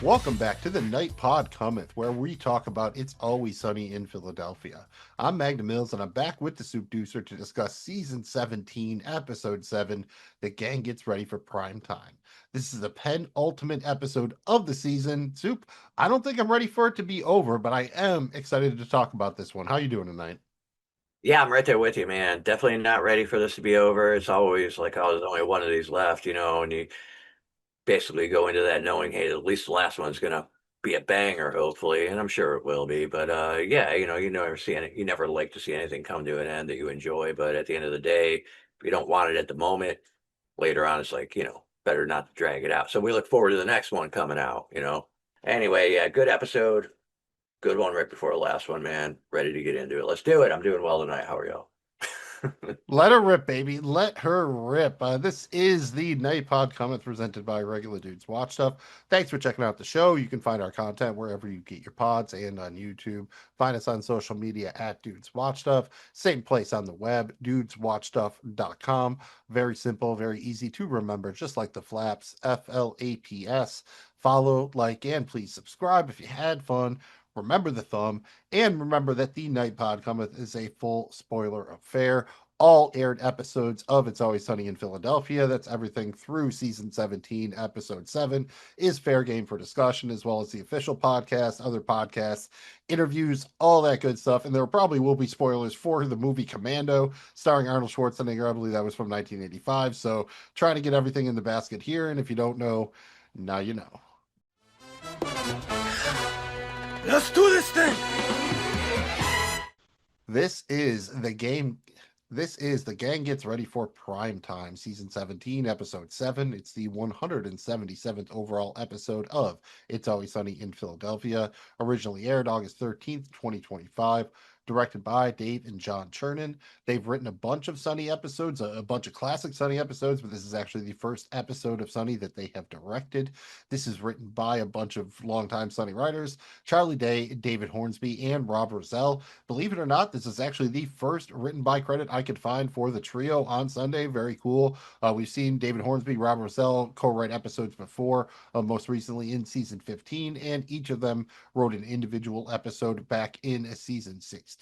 Welcome back to the Night Pod Cometh, where we talk about It's Always Sunny in Philadelphia. I'm Magnum Mills, and I'm back with the Soupdeucer to discuss Season 17, Episode 7, The Gang Gets Ready for Prime Time. This is the penultimate episode of the season. Soup, I don't think I'm ready for it to be over, but I am excited to talk about this one. How are you doing tonight? Yeah, I'm right there with you, man. Definitely not ready for this to be over. It's always like, oh, there's only one of these left, and you basically go into that knowing, hey, at least the last one's gonna be a banger, hopefully, and I'm sure it will be. But yeah, you never see you never like to see anything come to an end that you enjoy. But at the end of the day, if you don't want it at the moment, later on, it's like, better not to drag it out. So we look forward to the next one coming out. Anyway, yeah, good episode. Good one right before the last one, man. Ready to get into it. Let's do it. I'm doing well tonight. How are you? Let her rip, baby. Let her rip. This is the Night Pod Cometh presented by Regular Dudes Watch Stuff. Thanks for checking out the show. You can find our content wherever you get your pods and on YouTube. Find us on social media at Dudes Watch Stuff. Same place on the web, dudeswatchstuff.com. Very simple, very easy to remember, just like the flaps, FLAPS. Follow, like, and please subscribe if you had fun. Remember the thumb, and remember that the Night Pod Cometh is a full spoiler affair. All aired episodes of It's Always Sunny in Philadelphia, that's everything through Season 17, Episode 7, is fair game for discussion, as well as the official podcast, other podcasts, interviews, all that good stuff. And there probably will be spoilers for the movie Commando, starring Arnold Schwarzenegger. I believe that was from 1985. So trying to get everything in the basket here, and if you don't know, now you know. Let's do this thing! This is the game. This is The Gang Gets Ready for Prime Time, Season 17, Episode 7. It's the 177th overall episode of It's Always Sunny in Philadelphia. Originally aired August 13th, 2025. Directed by Dave and John Chernin. They've written a bunch of Sunny episodes, a bunch of classic Sunny episodes, but this is actually the first episode of Sunny that they have directed. This is written by a bunch of longtime Sunny writers, Charlie Day, David Hornsby, and Rob Rosell. Believe it or not, this is actually the first written by credit I could find for the trio on Sunday. Very cool. We've seen David Hornsby, Rob Rosell co-write episodes before, most recently in Season 15, and each of them wrote an individual episode back in Season 16.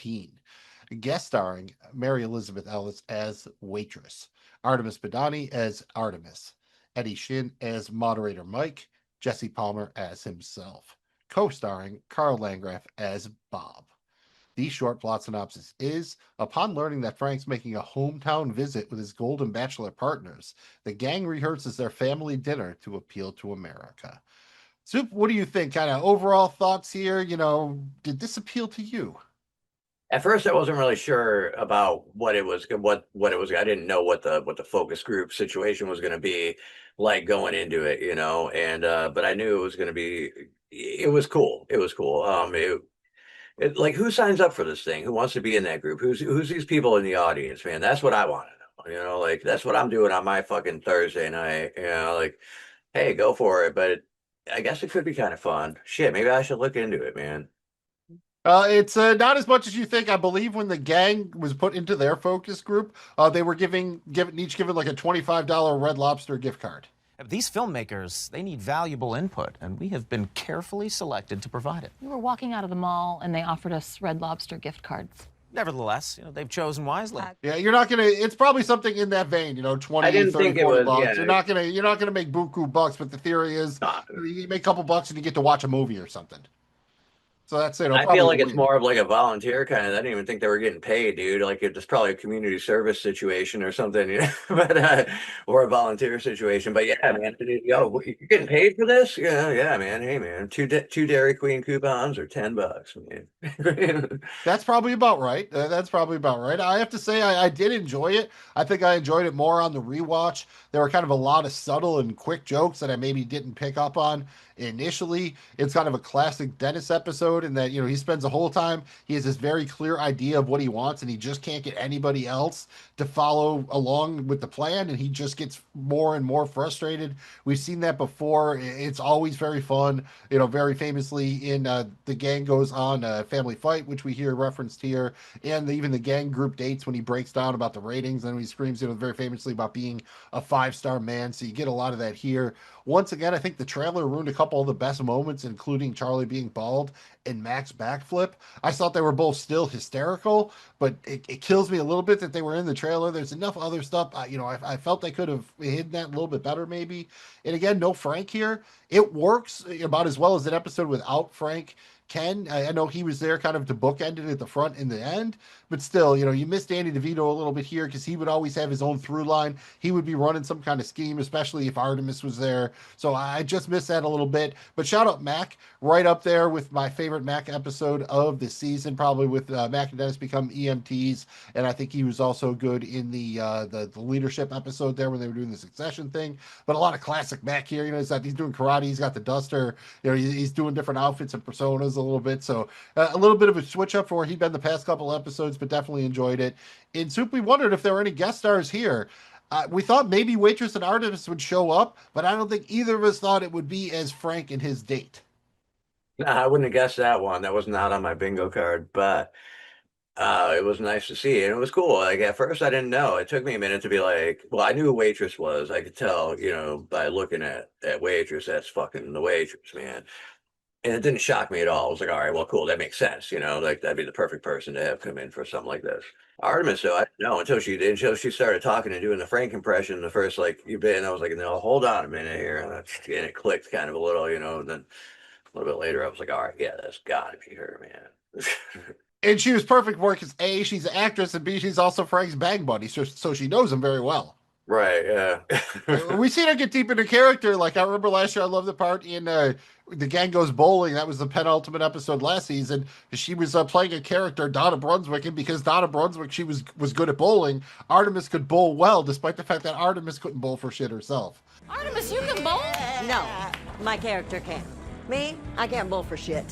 Guest starring Mary Elizabeth Ellis as Waitress, Artemis Badani as Artemis, Eddie Shin as Moderator Mike, Jesse Palmer as himself. Co-starring Carl Landgraf as Bob. The short plot synopsis is, upon learning that Frank's making a hometown visit with his Golden Bachelor partners, the gang rehearses their family dinner to appeal to America. Soup, what do you think? Kind of overall thoughts here? Did this appeal to you? At first, I wasn't really sure about what it was. What it was. I didn't know what the focus group situation was going to be like going into it, And but I knew it was going to be. It was cool. It was cool. Like, who signs up for this thing? Who wants to be in that group? Who's these people in the audience, man? That's what I want to know. Like, that's what I'm doing on my fucking Thursday night. Like, hey, go for it. But I guess it could be kind of fun. Shit, maybe I should look into it, man. It's not as much as you think. I believe when the gang was put into their focus group, they were given each like a $25 Red Lobster gift card. These filmmakers, they need valuable input, and we have been carefully selected to provide it. We were walking out of the mall, and they offered us Red Lobster gift cards. Nevertheless, they've chosen wisely. Yeah, you're not gonna. It's probably something in that vein, 20, I didn't 30, think it 40 was, bucks. yeah, You're not gonna make buku bucks, but the theory is you make a couple bucks and you get to watch a movie or something. So that's it. I feel like it's more of like a volunteer kind of. I didn't even think they were getting paid, dude. Like, it's probably a community service situation or something, but or a volunteer situation. But yeah, man, yo, you're getting paid for this? Yeah, man. Hey, man, two Dairy Queen coupons or $10, man. That's probably about right. I have to say, I did enjoy it. I think I enjoyed it more on the rewatch. There were kind of a lot of subtle and quick jokes that I maybe didn't pick up on Initially, it's kind of a classic Dennis episode in that, he spends the whole time, he has this very clear idea of what he wants, and he just can't get anybody else to follow along with the plan, and he just gets more and more frustrated. We've seen that before. It's always very fun. Very famously in The Gang Goes On, Family Fight, which we hear referenced here, and even the gang group dates when he breaks down about the ratings, and he screams, very famously about being a 5-star man. So you get a lot of that here. Once again, I think the trailer ruined a couple of the best moments, including Charlie being bald and Mac's backflip. I thought they were both still hysterical, but it kills me a little bit that they were in the trailer. There's enough other stuff. I felt they could have hidden that a little bit better, maybe. And again, no Frank here. It works about as well as an episode without Frank can. I know he was there kind of to bookend it at the front and the end, but still, you miss Danny DeVito a little bit here because he would always have his own through line. He would be running some kind of scheme, especially if Artemis was there. So I just miss that a little bit. But shout out Mac, right up there with my favorite Mac episode of the season, probably with Mac and Dennis become EMTs. And I think he was also good in the leadership episode there when they were doing the succession thing. But a lot of classic Mac here. He's doing karate. He's got the duster. He's doing different outfits and personas a little bit. So a little bit of a switch up for where he'd been the past couple episodes, but definitely enjoyed it. In Soup, we wondered if there were any guest stars here. We thought maybe Waitress and Artemis would show up, but I don't think either of us thought it would be as Frank and his date. Nah, I wouldn't have guessed that one. That was not on my bingo card, but it was nice to see, and it was cool. Like at first, I didn't know. It took me a minute to be like, well, I knew who Waitress was. I could tell, by looking at Waitress, that's fucking the Waitress, man. And it didn't shock me at all. I was like, all right, well, cool, that makes sense. Like that'd be the perfect person to have come in for something like this. Artemis, though, I didn't know until she started talking and doing the Frank impression. The first bit, and I was like, no, hold on a minute here, and it clicked kind of a little, and then a little bit later, I was like, all right, yeah, that's got to be her, man. And she was perfect for it because A, she's an actress, and B, she's also Frank's bang buddy, so she knows him very well. Right, yeah. We've seen her get deep into character. Like, I remember last year, I loved the part in The Gang Goes Bowling. That was the penultimate episode last season. She was playing a character, Donna Brunswick, and because Donna Brunswick, she was good at bowling, Artemis could bowl well, despite the fact that Artemis couldn't bowl for shit herself. Artemis, you can bowl? No, my character can. Me, I can't bowl for shit.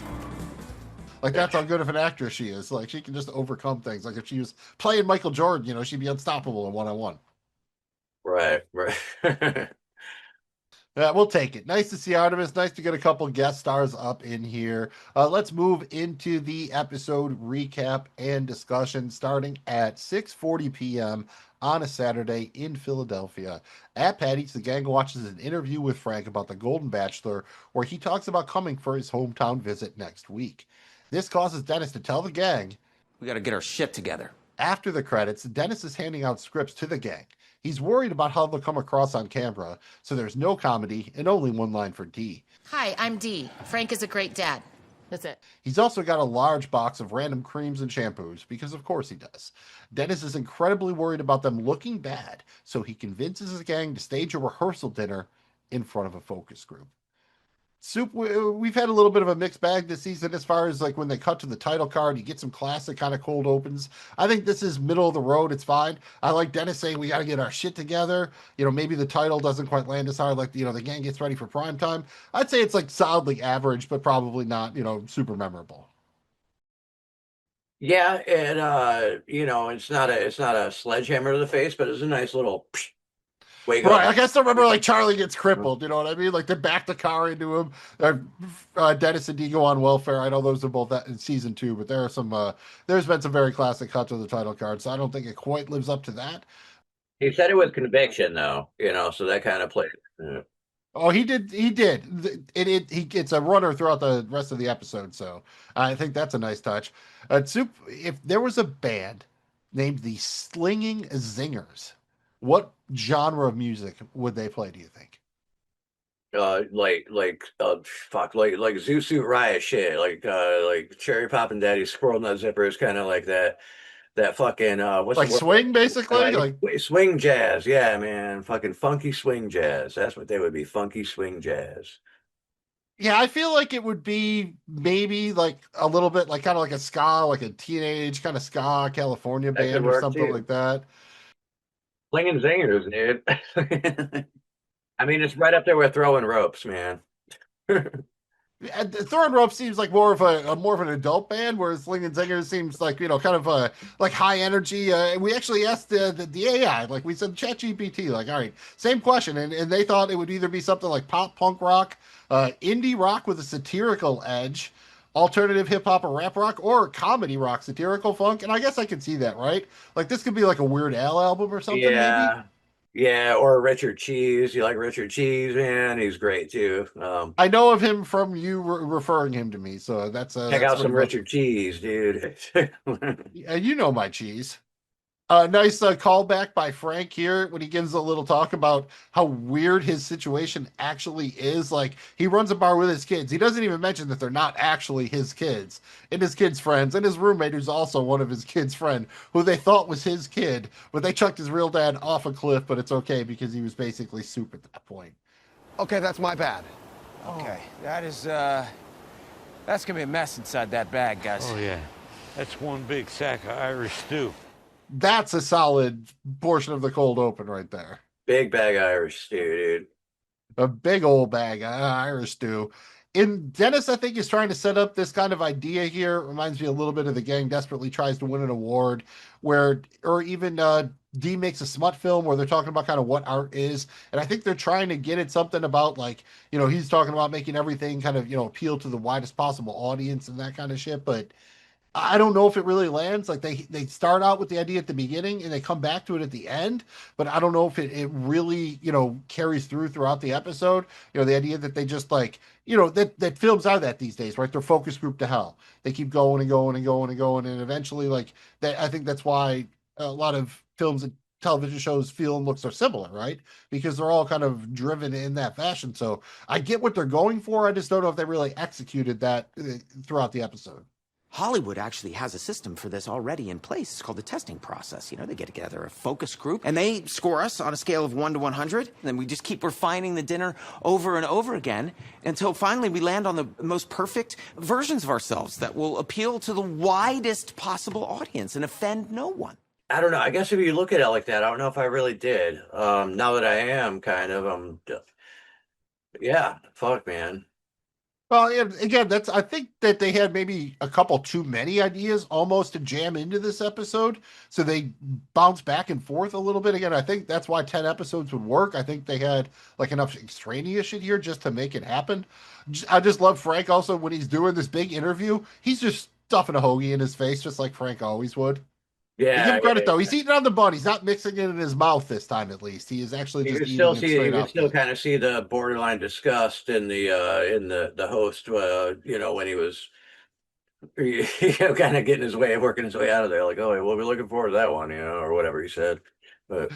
Like, that's how good of an actress she is. Like, she can just overcome things. Like, if she was playing Michael Jordan, she'd be unstoppable in one-on-one. Right. Yeah, we'll take it. Nice to see Artemis. Nice to get a couple guest stars up in here. Let's move into the episode recap and discussion starting at 6:40 p.m. on a Saturday in Philadelphia. At Patty's, the gang watches an interview with Frank about the Golden Bachelor, where he talks about coming for his hometown visit next week. This causes Dennis to tell the gang, We gotta get our shit together. After the credits, Dennis is handing out scripts to the gang. He's worried about how they'll come across on camera, so there's no comedy and only one line for Dee. Hi, I'm Dee. Frank is a great dad. That's it. He's also got a large box of random creams and shampoos, because of course he does. Dennis is incredibly worried about them looking bad, so he convinces his gang to stage a rehearsal dinner in front of a focus group. Soup, we've had a little bit of a mixed bag this season as far as like when they cut to the title card, you get some classic kind of cold opens. I think this is middle of the road. It's fine. I like Dennis saying we got to get our shit together. Maybe the title doesn't quite land as hard. Like, the gang gets ready for prime time. I'd say it's like solidly average, but probably not, super memorable. Yeah, and it's not a sledgehammer to the face, but it's a nice little wake up. Right, I guess I remember like Charlie gets crippled, you know what I mean? Like they back the car into him. Dennis and Dee go on welfare. I know those are both that in season 2, but there are some there's been some very classic cuts of the title card, so I don't think it quite lives up to that. He said it with conviction though, so that kind of played. Yeah. Oh, he did. He gets a runner throughout the rest of the episode, so I think that's a nice touch. Soup, if there was a band named the Slinging Zingers, what genre of music would they play, do you think? Like Zoo Suit Riot shit, like Cherry Poppin' Daddy, Squirrel Nut Zippers, kind of like that fucking what's like swing, basically, like swing jazz. Yeah, man, fucking funky swing jazz. That's what they would be, funky swing jazz. Yeah, I feel like it would be maybe like a little bit like kind of like a ska, like a teenage kind of ska California band or something like that. Slinging Zingers, dude. I mean, it's right up there with Throwing Ropes, man. Thor and Rope seems like more of an adult band, whereas Sling and Zinger seems like kind of like high energy. We actually asked the AI, like we said, ChatGPT, like, all right, same question, and they thought it would either be something like pop punk rock, indie rock with a satirical edge, alternative hip hop or rap rock, or comedy rock, satirical funk. And I guess I could see that, right? Like this could be like a Weird Al album or something, maybe. Yeah. Yeah, or Richard Cheese. You like Richard Cheese, man? He's great too. I know of him from you referring him to me, so Check that's out what he some must. Richard Cheese, dude. Yeah, you know my cheese. Nice callback by Frank here when he gives a little talk about how weird his situation actually is. Like he runs a bar with his kids. He doesn't even mention that they're not actually his kids and his kids' friends and his roommate, who's also one of his kids' friend, who they thought was his kid, but they chucked his real dad off a cliff. But it's okay because he was basically soup at that point. Okay, that's my bad. Okay, that's gonna be a mess inside that bag, guys. Oh, yeah. That's one big sack of Irish stew. That's a solid portion of the cold open right there. Big bag Irish stew, dude. A big old bag of Irish stew. In Dennis, I think is trying to set up this kind of idea here. It reminds me a little bit of The Gang Desperately Tries to Win an Award, or even D makes a smut film where they're talking about kind of what art is. And I think they're trying to get at something about like, he's talking about making everything kind of, appeal to the widest possible audience and that kind of shit. But I don't know if it really lands. Like they start out with the idea at the beginning and they come back to it at the end, but I don't know if it really, carries throughout the episode. The idea that they just like, that films are that these days, right? They're focus group to hell. They keep going and going and going and going. And eventually like that, I think that's why a lot of films and television shows feel and look so similar, right? Because they're all kind of driven in that fashion. So I get what they're going for. I just don't know if they really executed that throughout the episode. Hollywood actually has a system for this already in place. It's called the testing process. They get together a focus group and they score us on a scale of 1 to 100. And then we just keep refining the dinner over and over again until finally we land on the most perfect versions of ourselves that will appeal to the widest possible audience and offend no one. I don't know. I guess if you look at it like that, I don't know if I really did. Now that I am kind of, yeah, fuck, man. Well, and again, I think that they had maybe a couple too many ideas almost to jam into this episode. So they bounced back and forth a little bit. Again, I think that's why 10 episodes would work. I think they had like enough extraneous shit here just to make it happen. I just love Frank also when he's doing this big interview. He's just stuffing a hoagie in his face, just like Frank always would. Yeah, Give him credit though. He's eating on the bun. He's not mixing it in his mouth this time, at least. He is actually just eating it straight you up. can still kind of see the borderline disgust in the host. When he was kind of getting his way, working his way out of there. Like, oh, we'll be looking forward to that one, or whatever he said. But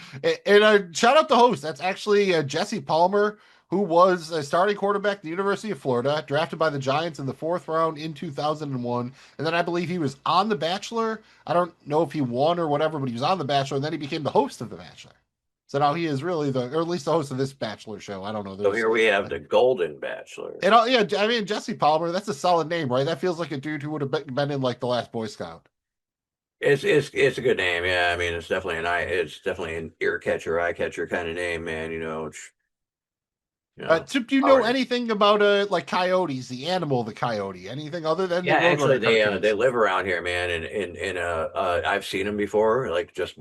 and shout out the host. That's actually Jesse Palmer, who was a starting quarterback at the University of Florida, drafted by the Giants in the 4th round in 2001. And then I believe he was on The Bachelor. I don't know if he won or whatever, but he was on The Bachelor, and then he became the host of The Bachelor. So now he is really or at least the host of this Bachelor show. I don't know. So here we have the Golden Bachelor. And yeah, I mean, Jesse Palmer, that's a solid name, right? That feels like a dude who would have been in like The Last Boy Scout. It's a good name, yeah. I mean, it's definitely an ear catcher, eye catcher kind of name, man. Do you know anything about like coyotes, the animal, the coyote? Anything other than actually they live around here, man, and I've seen them before, like just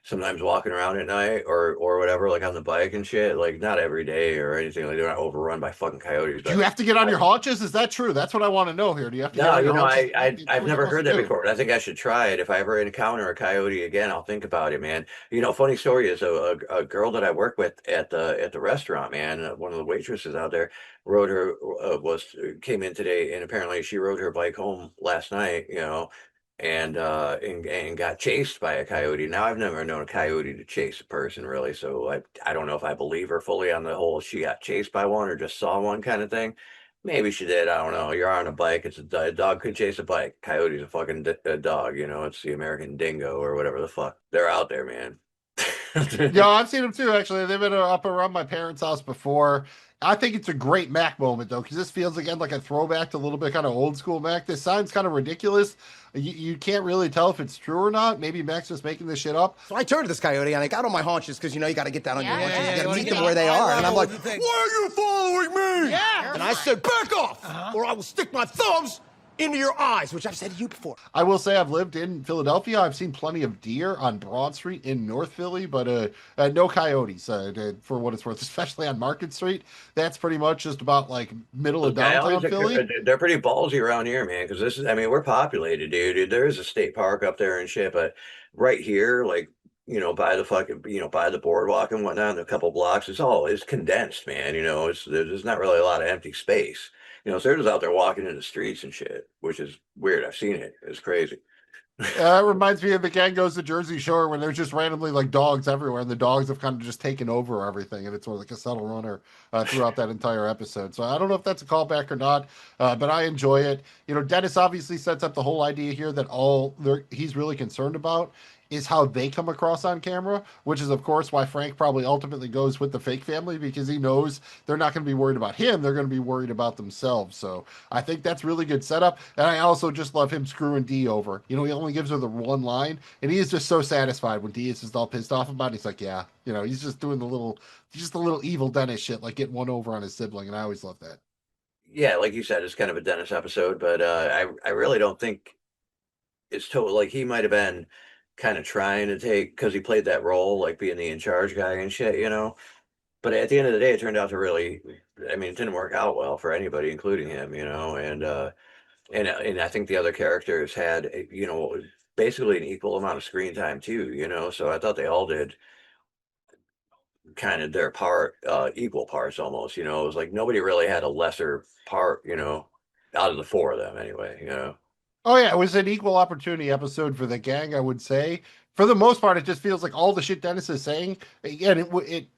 sometimes walking around at night or whatever, like on the bike and shit. Like not every day or anything. Like they're not overrun by fucking coyotes. Do you have to get on your haunches? Is that true? That's what I want to know here. Do you have to? No, I've never heard that before. I think I should try it. If I ever encounter a coyote again, I'll think about it, man. Funny story is a girl that I work with at the restaurant, man. One of the waitresses out there came in today, and apparently she rode her bike home last night. And got chased by a coyote. Now I've never known a coyote to chase a person really, so I don't know if I believe her fully on the whole she got chased by one or just saw one kind of thing. Maybe she did. I don't know. You're on a bike. It's a dog could chase a bike. Coyote's a fucking a dog. It's the American dingo or whatever the fuck. They're out there, man. Yeah, I've seen them too. Actually, they've been up around my parents' house before. I think it's a great Mac moment though, because this feels again like a throwback to a little bit kind of old school Mac. This sounds kind of ridiculous. You can't really tell if it's true or not. Maybe Mac's just making this shit up. So I turned to this coyote and I got on my haunches because, you know, you got to get down on your haunches. yeah, you got you to meet wanna them where they get are. eye And I'm level like, with the thing. why are you following me? Yeah. And I said, back off, or I will stick my thumbs into your eyes, which I've said to you before. I will say I've lived in Philadelphia. I've seen plenty of deer on Broad Street in North Philly, but no coyotes for what it's worth, especially on Market Street. That's pretty much just about like middle of downtown Philly. They're pretty ballsy around here, man. Because this is, I mean, we're populated, dude. There is a state park up there and shit, but right here, like, by the fucking, by the boardwalk and whatnot, in a couple blocks, it's condensed, man. There's not really a lot of empty space. So they're just out there walking in the streets and shit, which is weird. I've seen it. It's crazy. It reminds me of the gang goes to Jersey Shore when there's just randomly like dogs everywhere, and the dogs have kind of just taken over everything, and it's sort of like a subtle runner throughout that entire episode. So I don't know if that's a callback or not, but I enjoy it. Dennis obviously sets up the whole idea here that he's really concerned about is how they come across on camera, which is of course why Frank probably ultimately goes with the fake family, because he knows they're not going to be worried about him, they're going to be worried about themselves. So I think that's really good setup, and I also just love him screwing Dee over. He only gives her the one line, and he is just so satisfied when Dee is just all pissed off about it. He's like, yeah, he's just doing the little evil Dennis shit, like getting one over on his sibling, and I always love that. Yeah, like you said, it's kind of a Dennis episode, but I really don't think it's total. Like, he might have been kind of trying to take, because he played that role, like being the in charge guy and shit. But at the end of the day, it turned out to really, I mean, it didn't work out well for anybody, including him. And I think the other characters had, basically an equal amount of screen time too. So I thought they all did kind of their part, equal parts almost. It was like nobody really had a lesser part, out of the four of them anyway. Oh yeah, it was an equal opportunity episode for the gang, I would say. For the most part, it just feels like all the shit Dennis is saying, and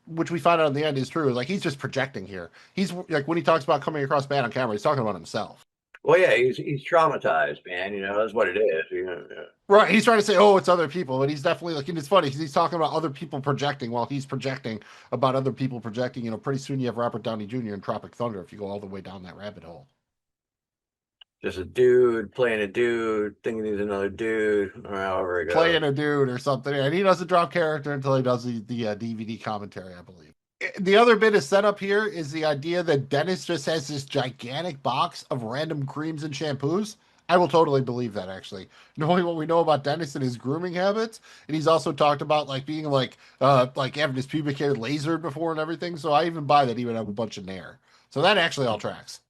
which we find out in the end is true. Like, he's just projecting here. He's like, when he talks about coming across bad on camera, he's talking about himself. Well, yeah, he's traumatized, man. That's what it is. Yeah. Right. He's trying to say, oh, it's other people, but he's definitely like, and it's funny because he's talking about other people projecting while he's projecting about other people projecting. Pretty soon you have Robert Downey Jr. in Tropic Thunder if you go all the way down that rabbit hole. Just a dude playing a dude, thinking he's another dude, or however it goes. Playing a dude or something. And he doesn't drop character until he does the DVD commentary, I believe. The other bit of setup here is the idea that Dennis just has this gigantic box of random creams and shampoos. I will totally believe that, actually. Knowing what we know about Dennis and his grooming habits, and he's also talked about like being like having his pubic hair lasered before and everything. So I even buy that he would have a bunch of Nair. So that actually all tracks.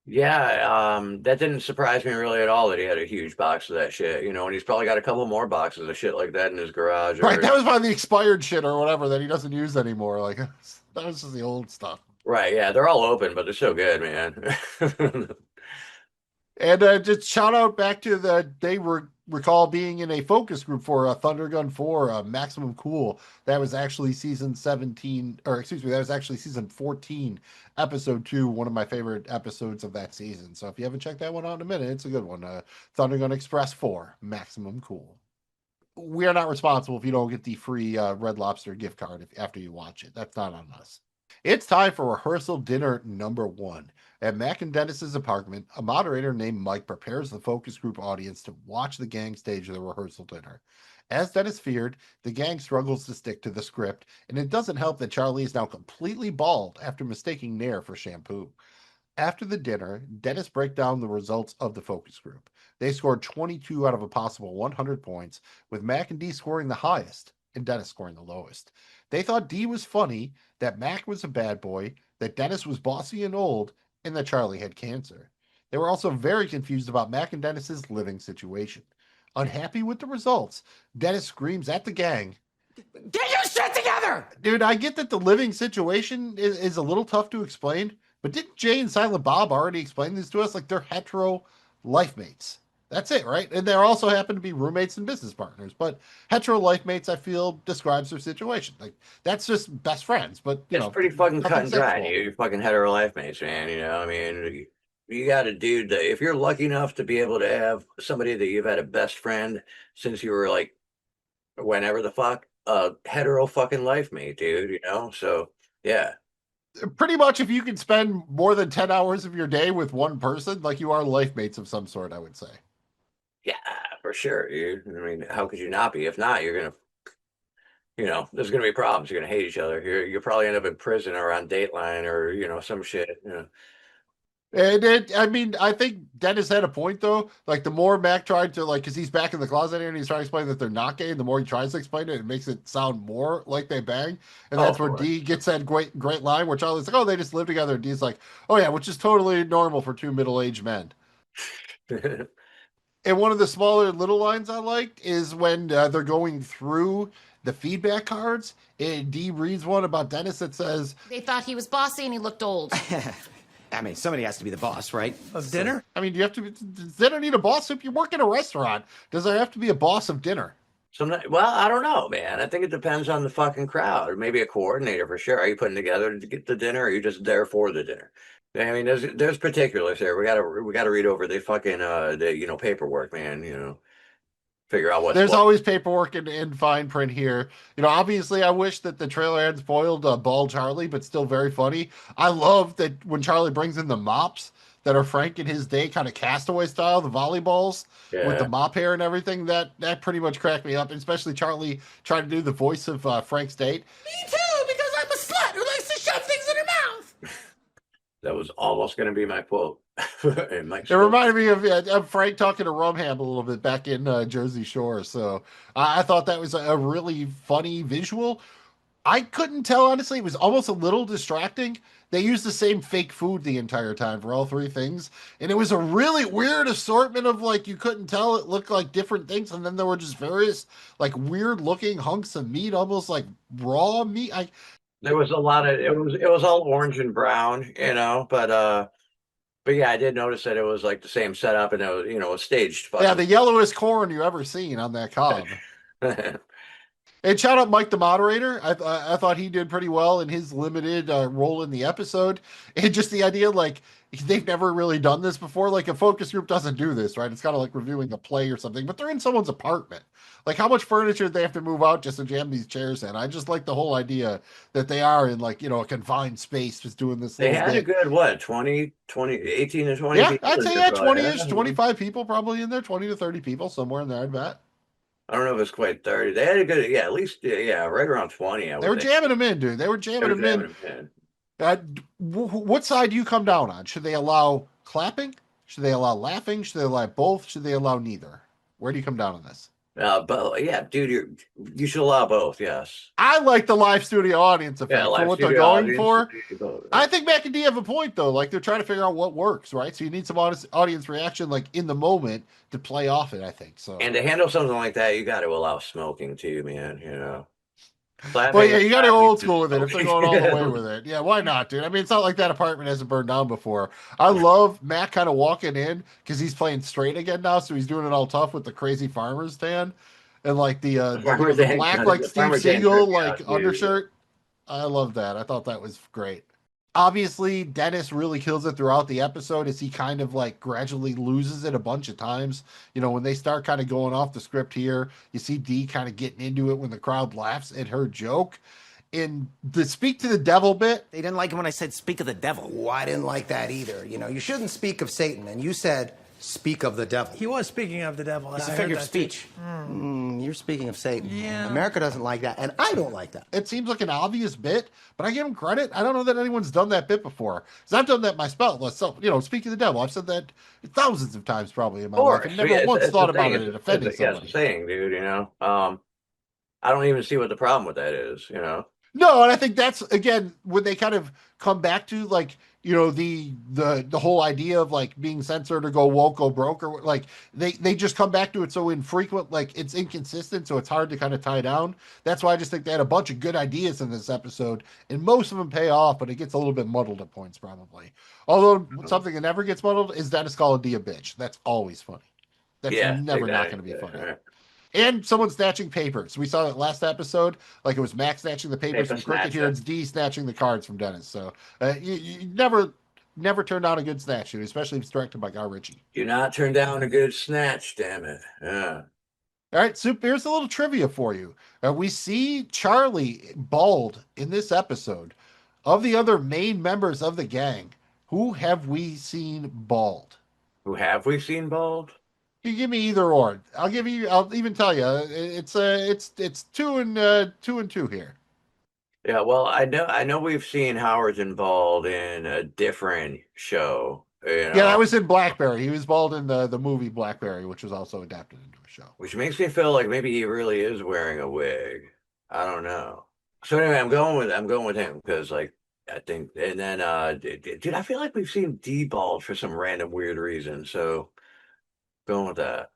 Yeah, that didn't surprise me really at all that he had a huge box of that shit, and he's probably got a couple more boxes of shit like that in his garage. Right, that was probably the expired shit or whatever that he doesn't use anymore. Like, that was just the old stuff. Right, yeah, they're all open, but they're so good, man. And just shout out back to they recall being in a focus group for Thunder Gun 4, Maximum Cool. That was actually season 17, or excuse me, that was actually season 14, episode 2, one of my favorite episodes of that season. So if you haven't checked that one out in a minute, it's a good one. Thunder Gun Express 4, Maximum Cool. We are not responsible if you don't get the free Red Lobster gift card after you watch it. That's not on us. It's time for rehearsal dinner number 1. At Mac and Dennis's apartment, a moderator named Mike prepares the focus group audience to watch the gang stage the rehearsal dinner. As Dennis feared, the gang struggles to stick to the script, and it doesn't help that Charlie is now completely bald after mistaking Nair for shampoo. After the dinner, Dennis breaks down the results of the focus group. They scored 22 out of a possible 100 points, with Mac and Dee scoring the highest and Dennis scoring the lowest. They thought Dee was funny, that Mac was a bad boy, that Dennis was bossy and old, and that Charlie had cancer. They were also very confused about Mac and Dennis's living situation. Unhappy with the results, Dennis screams at the gang, Get your shit together! Dude, I get that the living situation is a little tough to explain, but didn't Jay and Silent Bob already explain this to us? Like, they're hetero life mates. That's it, right? And they also happen to be roommates and business partners. But hetero life mates, I feel, describes their situation. Like, that's just best friends. But it's pretty fucking cut and dry. You fucking hetero life mates, man. I mean, you got a dude that, if you're lucky enough to be able to have somebody that you've had a best friend since you were like whenever the fuck, a hetero fucking life mate, dude. So yeah. Pretty much, if you can spend more than 10 hours of your day with one person, like you are life mates of some sort, I would say. Yeah, for sure, dude. I mean, how could you not be? If not, you're gonna, there's gonna be problems. You're gonna hate each other. You'll probably end up in prison or on Dateline or some shit. And I mean, I think Dennis had a point though. Like the more Mac tried to because he's back in the closet here and he's trying to explain that they're not gay. And the more he tries to explain it, it makes it sound more like they bang. And that's where D gets that great line where Charlie's like, "Oh, they just live together." And D's like, "Oh yeah," which is totally normal for two middle-aged men. And one of the smaller little lines I liked is when they're going through the feedback cards. And D reads one about Dennis that says, They thought he was bossy and he looked old. I mean, somebody has to be the boss, right? Of dinner? I mean, does dinner need a boss? If you work in a restaurant, does there have to be a boss of dinner? Well, I don't know, man. I think it depends on the fucking crowd, or maybe a coordinator for sure. Are you putting together to get the dinner, or are you just there for the dinner? I mean, there's particulars there. We gotta read over the fucking paperwork, man. Figure out There's always paperwork in fine print here. Obviously, I wish that the trailer had spoiled Bald Charlie, but still very funny. I love that when Charlie brings in the mops that are Frank in his day, kind of Castaway style, the volleyballs with the mop hair and everything. That pretty much cracked me up, especially Charlie trying to do the voice of Frank's date. Me too, because I'm a slut who likes to shove things in her mouth. That was almost going to be my quote. It reminded me of Frank talking to Rumham a little bit back in Jersey Shore. So I thought that was a really funny visual. I couldn't tell, honestly. It was almost a little distracting. They used the same fake food the entire time for all three things. And it was a really weird assortment of you couldn't tell. It looked like different things. And then there were just various weird looking hunks of meat, almost like raw meat. There was a lot of it was all orange and brown, but yeah, I did notice that it was like the same setup and it was staged. Yeah, the yellowest corn you ever seen on that cob. And shout out Mike the moderator. I thought he did pretty well in his limited role in the episode. And just the idea they've never really done this before. A focus group doesn't do this, right? It's kind of like reviewing a play or something, but they're in someone's apartment. How much furniture do they have to move out just to jam these chairs in? I just like the whole idea that they are in a confined space just doing this. They had a good 18 to 20 yeah, people. I'd say 20-ish, 25 people probably in there, 20 to 30 people, somewhere in there, I'd bet. I don't know if it's quite 30. They had a good, at least, right around 20. They were jamming them in, dude. They were jamming them in. What side do you come down on? Should they allow clapping? Should they allow laughing? Should they allow both? Should they allow neither? Where do you come down on this? But yeah, dude, you should allow both. Yes, I like the live studio audience effect for what they're going for. I think Mac and D have a point though. They're trying to figure out what works, right? So you need some audience reaction, in the moment, to play off it. I think so. And to handle something like that, you got to allow smoking too, man. Well, yeah, you got to go old school with it if they're going all the way with it. Yeah, why not, dude? I mean, it's not like that apartment hasn't burned down before. I love Matt kind of walking in because he's playing straight again now, so he's doing it all tough with the crazy farmer's tan and the black Steve Seagal undershirt. I love that. I thought that was great. Obviously, Dennis really kills it throughout the episode as he kind of gradually loses it a bunch of times. When they start kind of going off the script here, you see D kind of getting into it when the crowd laughs at her joke. In the speak to the devil bit, they didn't like it when I said speak of the devil. Oh, I didn't like that either. You shouldn't speak of Satan, and you said speak of the devil. He was speaking of the devil. It's a figure of speech. You're speaking of Satan. Yeah. America doesn't like that, and I don't like that. It seems like an obvious bit, but I give him credit. I don't know that anyone's done that bit before. Because I've done that myself. Speak of the devil. I've said that thousands of times probably in my life. And never once thought about it and offending somebody. It's a saying, dude, I don't even see what the problem with that is, No, and I think that's, again, when they kind of come back to the whole idea of being censored or go woke, go broke, or they just come back to it so infrequent, it's inconsistent, so it's hard to kind of tie down. That's why I just think they had a bunch of good ideas in this episode, and most of them pay off, but it gets a little bit muddled at points probably. Although something that never gets muddled is Dennis calling D a bitch. That's always funny. That's never not going to be funny. Right. And someone snatching papers. We saw that last episode. It was Max snatching the papers from Cricket here. It's D snatching the cards from Dennis. So you never turn down a good snatch, dude, especially if it's directed by Guy Ritchie. Do not turn down a good snatch, damn it. Yeah. All right, Soup, here's a little trivia for you. We see Charlie bald in this episode. Of the other main members of the gang, who have we seen bald? Who have we seen bald? You give me either or. I'll give you. I'll even tell you. It's two and two here. Yeah, well, I know we've seen Howard bald in a different show. Yeah, that was in Blackberry. He was bald in the movie Blackberry, which was also adapted into a show. Which makes me feel like maybe he really is wearing a wig. I don't know. So anyway, I'm going with him because like I think, and then dude, I feel like we've seen D bald for some random weird reason. So going with that.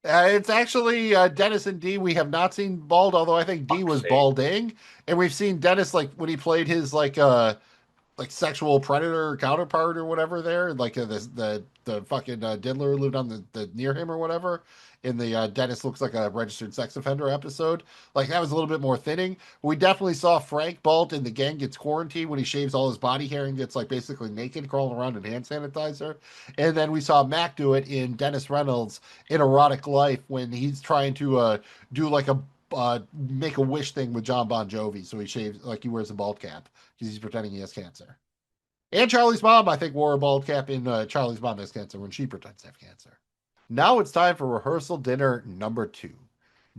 It's actually Dennis and D. We have not seen bald, although I think D was balding, and we've seen Dennis like when he played his like sexual predator counterpart or whatever there, like the fucking diddler who lived on the near him or whatever in the Dennis looks like a registered sex offender episode. Like that was a little bit more thinning. We definitely saw Frank Balt in The Gang Gets Quarantined when he shaves all his body hair and gets like basically naked crawling around in hand sanitizer. And then we saw Mac do it in Dennis Reynolds in Erotic Life when he's trying to do like a make a wish thing with John Bon Jovi. So he shaves like he wears a bald cap because he's pretending he has cancer. And Charlie's mom, I think, wore a bald cap in Charlie's Mom Has Cancer when she pretends to have cancer. Now it's time for rehearsal dinner number 2.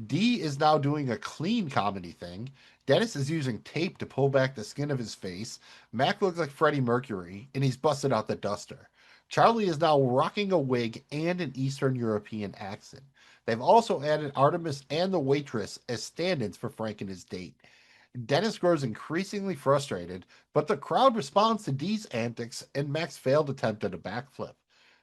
D is now doing a clean comedy thing. Dennis is using tape to pull back the skin of his face. Mac looks like Freddie Mercury, and he's busted out the duster. Charlie is now rocking a wig and an Eastern European accent. They've also added Artemis and the waitress as stand-ins for Frank and his date. Dennis grows increasingly frustrated, but the crowd responds to Dee's antics and Mac's failed attempt at a backflip.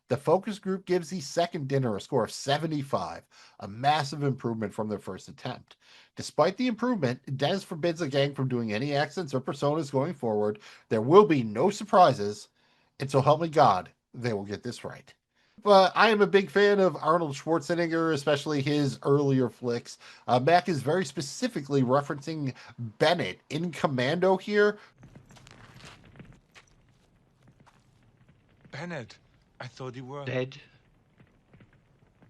The focus group gives the second dinner a score of 75, a massive improvement from their first attempt. Despite the improvement, Dennis forbids the gang from doing any accents or personas going forward. There will be no surprises, and so help me God, they will get this right. But I am a big fan of Arnold Schwarzenegger, especially his earlier flicks. Mac is very specifically referencing Bennett in Commando here. Bennett, I thought you were dead.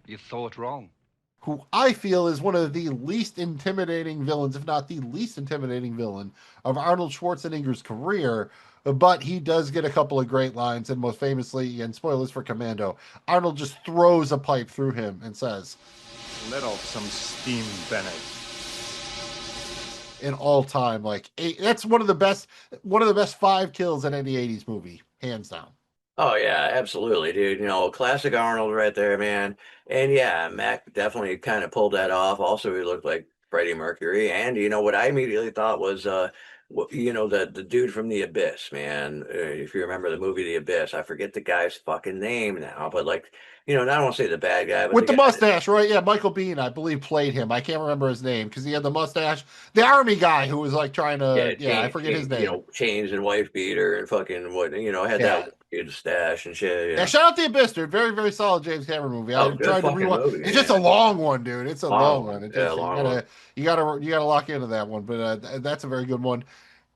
You thought wrong. Who I feel is one of the least intimidating villains, if not the least intimidating villain of Arnold Schwarzenegger's career. But he does get a couple of great lines, and most famously, and spoilers for Commando, Arnold just throws a pipe through him and says, "Let off some steam, Bennett." In all time, that's one of the best 5 kills in any 80s movie, hands down. Oh yeah, absolutely, dude. Classic Arnold right there, man. And yeah, Mac definitely kind of pulled that off. Also, he looked like Freddie Mercury. And what I immediately thought was, the dude from The Abyss, man. If you remember the movie The Abyss, I forget the guy's fucking name now, but I don't want to say the bad guy, but with the mustache, right? Yeah, Michael Biehn, I believe, played him. I can't remember his name because he had the mustache. The army guy who was trying to, I forget his name. Chains and wife beater and fucking what, had that weird stash and shit. Yeah, shout out to The Abyss, dude. Very, very solid James Cameron movie. I tried to rewind. Movie, it's just a long one, dude. It's a long one. You gotta lock into that one, but that's a very good one.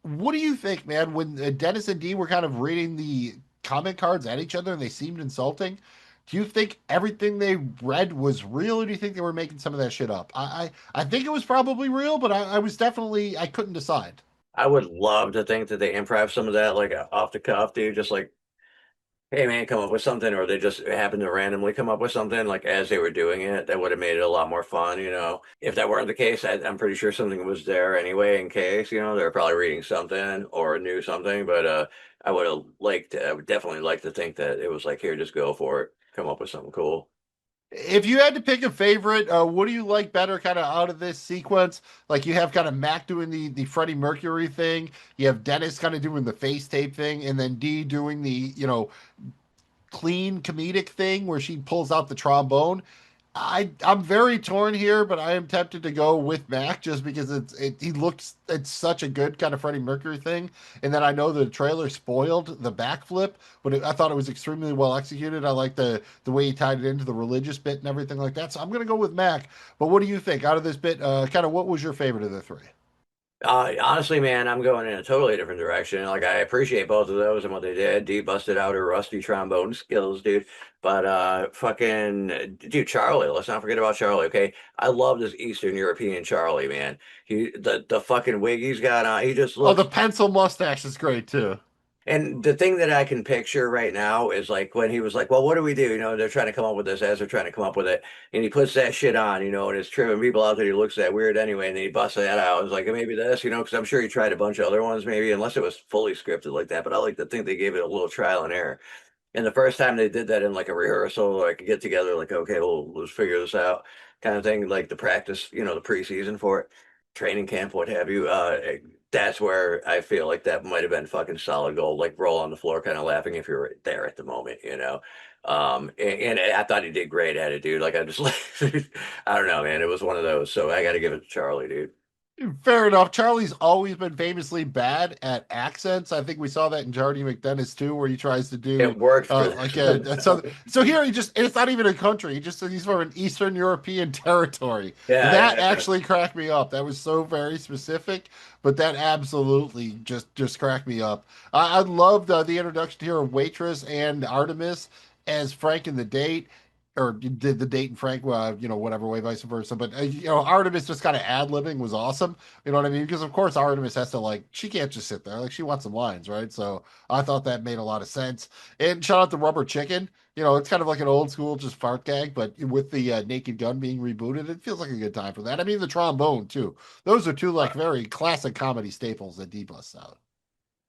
What do you think, man? When Dennis and Dee were kind of reading the comment cards at each other and they seemed insulting, do you think everything they read was real, or do you think they were making some of that shit up? I think it was probably real, but I couldn't decide. I would love to think that they improv some of that, off the cuff, dude. Just hey man, come up with something, or they just happened to randomly come up with something as they were doing it. That would have made it a lot more fun, If that weren't the case, I'm pretty sure something was there anyway in case, they were probably reading something or knew something. But I would definitely like to think that it was here, just go for it, come up with something cool. If you had to pick a favorite, what do you like better kind of out of this sequence? You have kind of Mac doing the Freddie Mercury thing. You have Dennis kind of doing the face tape thing. And then Dee doing the, clean comedic thing where she pulls out the trombone. I'm very torn here, but I am tempted to go with Mac just because it's such a good kind of Freddie Mercury thing. And then I know the trailer spoiled the backflip, but I thought it was extremely well executed. I like the way he tied it into the religious bit and everything like that. So I'm going to go with Mac. But what do you think out of this bit? Kind of what was your favorite of the three? Honestly, man, I'm going in a totally different direction. Like, I appreciate both of those and what they did. Dee busted out her rusty trombone skills, dude. But fucking dude, Charlie. Let's not forget about Charlie. Okay, I love this Eastern European Charlie, man. The fucking wig he's got on. He just Oh, the looks. pencil mustache is great too. And the thing that I can picture right now is like when he was like, "Well, what do we do?" You know, they're trying to come up with this as they're trying to come up with it, and he puts that shit on, you know, and it's tripping people out that he looks that weird anyway, and then he busts that out. It's like maybe this, you know, because I'm sure he tried a bunch of other ones, maybe unless it was fully scripted like that. But I like to think they gave it a little trial and error. And the first time they did that in like a rehearsal or like a get together, like, okay, well, let's figure this out kind of thing, like the practice, you know, the preseason for it, training camp, what have you. That's where I feel like that might have been fucking solid gold, like roll on the floor, kind of laughing if you're there at the moment, you know. And I thought he did great at it, dude. Like I just like, I don't know, man. It was one of those. So I got to give it to Charlie, dude. Fair enough. Charlie's always been famously bad at accents. I think we saw that in Jardie McDennis too, where he tries to do It worked for like so here he just it's not even a country. He just says he's from an Eastern European territory. Yeah, That yeah. actually cracked me up. That was so very specific, but that absolutely just cracked me up. I loved the introduction here of Waitress and Artemis as Frank and the date or did the date and Frank, you know, whatever way, vice versa. But you know, Artemis just kind of ad libbing was awesome. You know what I mean? Because of course Artemis has to like she can't just sit there, like she wants some lines, right? So I thought that made a lot of sense. And shout out to Rubber Chicken. You know, it's kind of like an old school just fart gag, but with the Naked Gun being rebooted, it feels like a good time for that. I mean, the trombone too. Those are two like very classic comedy staples that D busts out.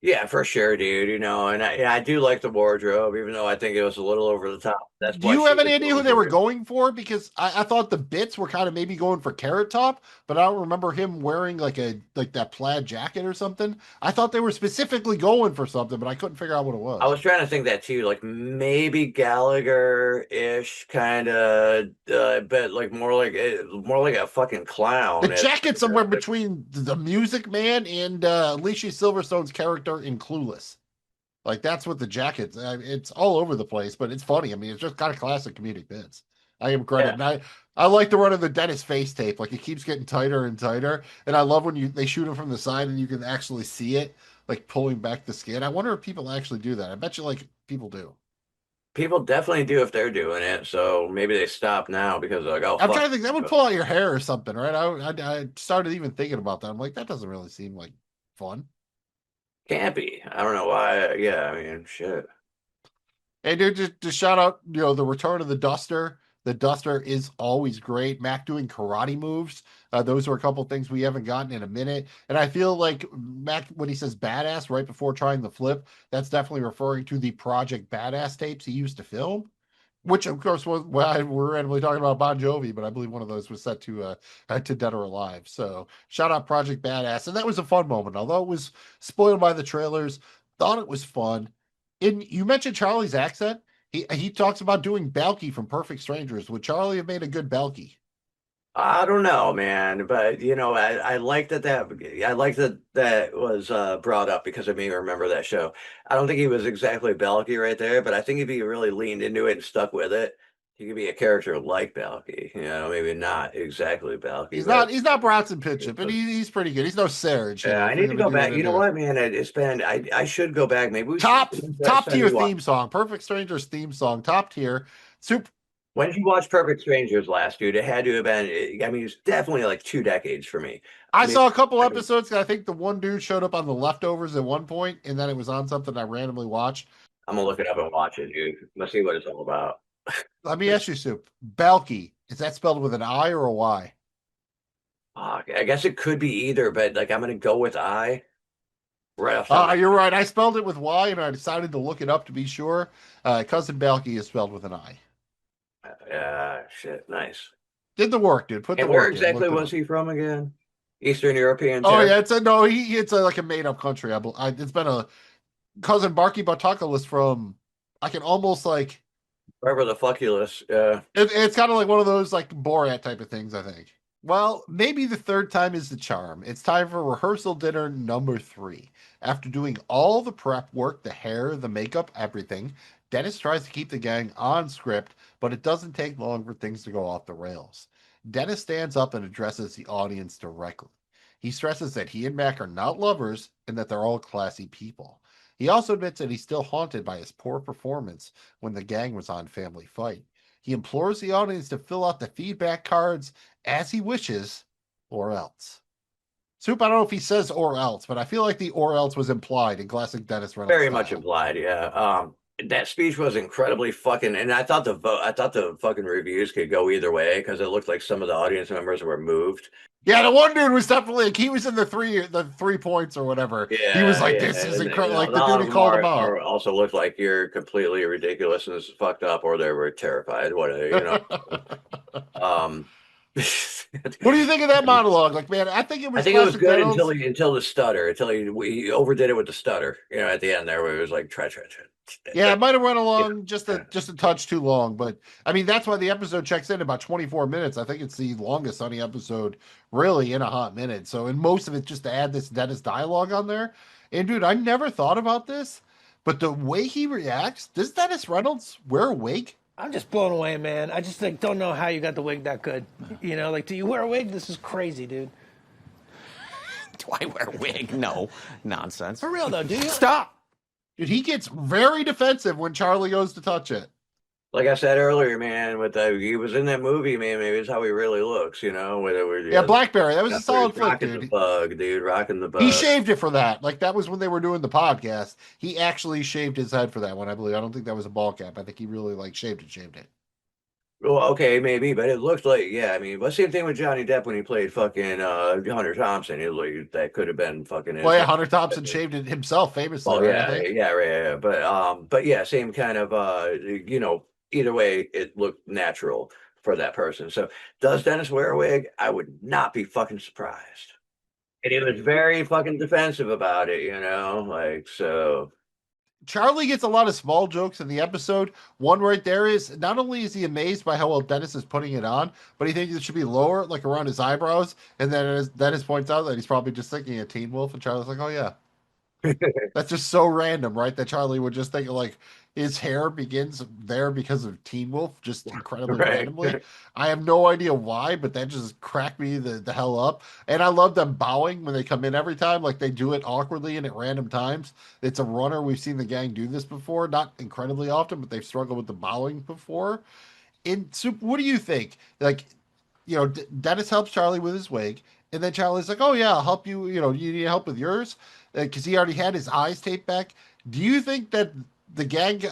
Yeah, for sure, dude. You know, and I do like the wardrobe, even though I think it was a little over the top. That's Do why you she have any was idea who going they were for it. going for? Because I thought the bits were kind of maybe going for Carrot Top, but I don't remember him wearing like that plaid jacket or something. I thought they were specifically going for something, but I couldn't figure out what it I was. was trying to think that too, like maybe Gallagher-ish kind of, but like more like a fucking The clown. jacket somewhere between the Music Man and Alicia Silverstone's character in Clueless. Like that's what the jacket. It's all over the place, but it's funny. I mean, it's just kind of classic comedic bits. I give him credit, Yeah, and I like the run of the Dennis face tape. Like it keeps getting tighter and tighter, and I love when they shoot him from the side and you can actually see it, like pulling back the skin. I wonder if people actually do that. I bet you like people do. people definitely do if they're doing it. So maybe they stop now because they're like, oh I'm fuck, trying to think that would pull out your hair or something, right? I started even thinking about that. I'm like, that doesn't really seem like fun. can't be. I don't know why. Yeah, I mean, shit. Hey, dude, just shout out, you know, the return of the Duster. The Duster is always great. Mac doing karate moves. Those are a couple things we haven't gotten in a minute. And I feel like Mac, when he says badass right before trying the flip, that's definitely referring to the Project Badass tapes he used to film. Which, of course, was why we're randomly talking about Bon Jovi, but I believe one of those was set to Dead or Alive. So shout out Project Badass, and that was a fun moment. Although it was spoiled by the trailers, thought it was fun. And you mentioned Charlie's accent. He talks about doing Balky from Perfect Strangers. Would Charlie have made a good Balky? I don't know, man, but you know, I like I like that that was brought up because it made me remember that show. I don't think he was exactly Balky right there, but I think if he really leaned into it and stuck with it, he could be a character like Balky. You know, maybe not exactly Balky, but He's not Bronson Pinchot, but he's pretty good. He's no Serge, you yeah, know, I if you're need to gonna go do back. You know it. what, man? It's been I should go back. Maybe we should. Top Next top time tier we watch. theme song, Perfect Strangers theme song, top tier. Super. When did you watch Perfect Strangers last, dude? It had to have been. I mean, it's definitely like 2 decades for me. I Maybe saw a couple episodes. I think the one dude showed up on the leftovers at one point, and then it was on something I randomly watched. I'm gonna look it up and watch it, dude. Let's see what it's all about. Let me ask you, Soup. Balky, is that spelled with an I or a Y? I guess it could be either, but like I'm gonna go with I right off the top of my You're right. I spelled it with Y, and I decided to look it up to be sure. Cousin Balky is spelled with an I. shit, nice. Did the work, dude. Put the And where work in. exactly Looked it was up. he from again? Eastern European Oh territory? yeah, it's a no. It's like a made up country. It's been a cousin Barky Batuckalis from. I can almost like. Wherever the fuckulous. It's kind of like one of those like Borat type of things, I think. Well, maybe the third time is the charm. It's time for rehearsal dinner number 3. After doing all the prep work, the hair, the makeup, everything, Dennis tries to keep the gang on script, but it doesn't take long for things to go off the rails. Dennis stands up and addresses the audience directly. He stresses that he and Mac are not lovers and that they're all classy people. He also admits that he's still haunted by his poor performance when the gang was on Family Fight. He implores the audience to fill out the feedback cards as he wishes, or else. Soup, I don't know if he says or else, but I feel like the or else was implied in classic Dennis Reynolds Very style. much implied, yeah. That speech was incredibly fucking, and I thought the fucking reviews could go either way because it looked like some of the audience members were moved. Yeah, the one dude was definitely like he was in the 3 points or whatever. Yeah, he was like, yeah. "This is And, incredible!" Like a the lot dude of who them called him out. also looked like you're completely ridiculous and this is fucked up, or they were terrified. What. What do you think of that monologue? Like, man, I think it was. I think it was good Dennis. until the stutter, until he overdid it with the stutter. At the end there, where it was like try. Yeah, it might have run along just a touch too long, but I mean that's why the episode checks in about 24 minutes. I think it's the longest Sunny episode really in a hot minute. So, and most of it just to add this Dennis dialogue on there. And dude, I never thought about this, but the way he reacts, does Dennis Reynolds wear a wig? I'm just blown away, man. I just don't know how you got the wig that good. Do you wear a wig? This is crazy, dude. Do I wear a wig? No. Nonsense. For real, though, do you? Stop! Dude, he gets very defensive when Charlie goes to touch it. Like I said earlier, man, he was in that movie, man. Maybe it's how he really looks, Yeah, Blackberry. That was a solid flick, dude. Rocking the bug. He shaved it for that. Like, that was when they were doing the podcast. He actually shaved his head for that one, I believe. I don't think that was a ball cap. I think he really, shaved it. Well, okay, maybe, but it looked like, but same thing with Johnny Depp when he played fucking Hunter Thompson. That could have been fucking. Well, yeah, Hunter Thompson shaved it himself, famously. Oh, right, yeah, I think. yeah. But yeah, same kind of, either way, it looked natural for that person. So, does Dennis wear a wig? I would not be fucking surprised. And he was very fucking defensive about it, so. Charlie gets a lot of small jokes in the episode. One right there is not only is he amazed by how well Dennis is putting it on, but he thinks it should be lower, like around his eyebrows. And then as Dennis points out that he's probably just thinking of Teen Wolf, and Charlie's like, "Oh yeah." That's just so random, right? That Charlie would just think his hair begins there because of Teen Wolf, just incredibly randomly. I have no idea why, but that just cracked me the hell up. And I love them bowing when they come in every time. Like, they do it awkwardly and at random times. It's a runner. We've seen the gang do this before, not incredibly often, but they've struggled with the bowing before. In Soup, what do you think? Dennis helps Charlie with his wig, and then Charlie's like, "Oh yeah, I'll help you. You need help with yours," because he already had his eyes taped back. Do you think that the gang, do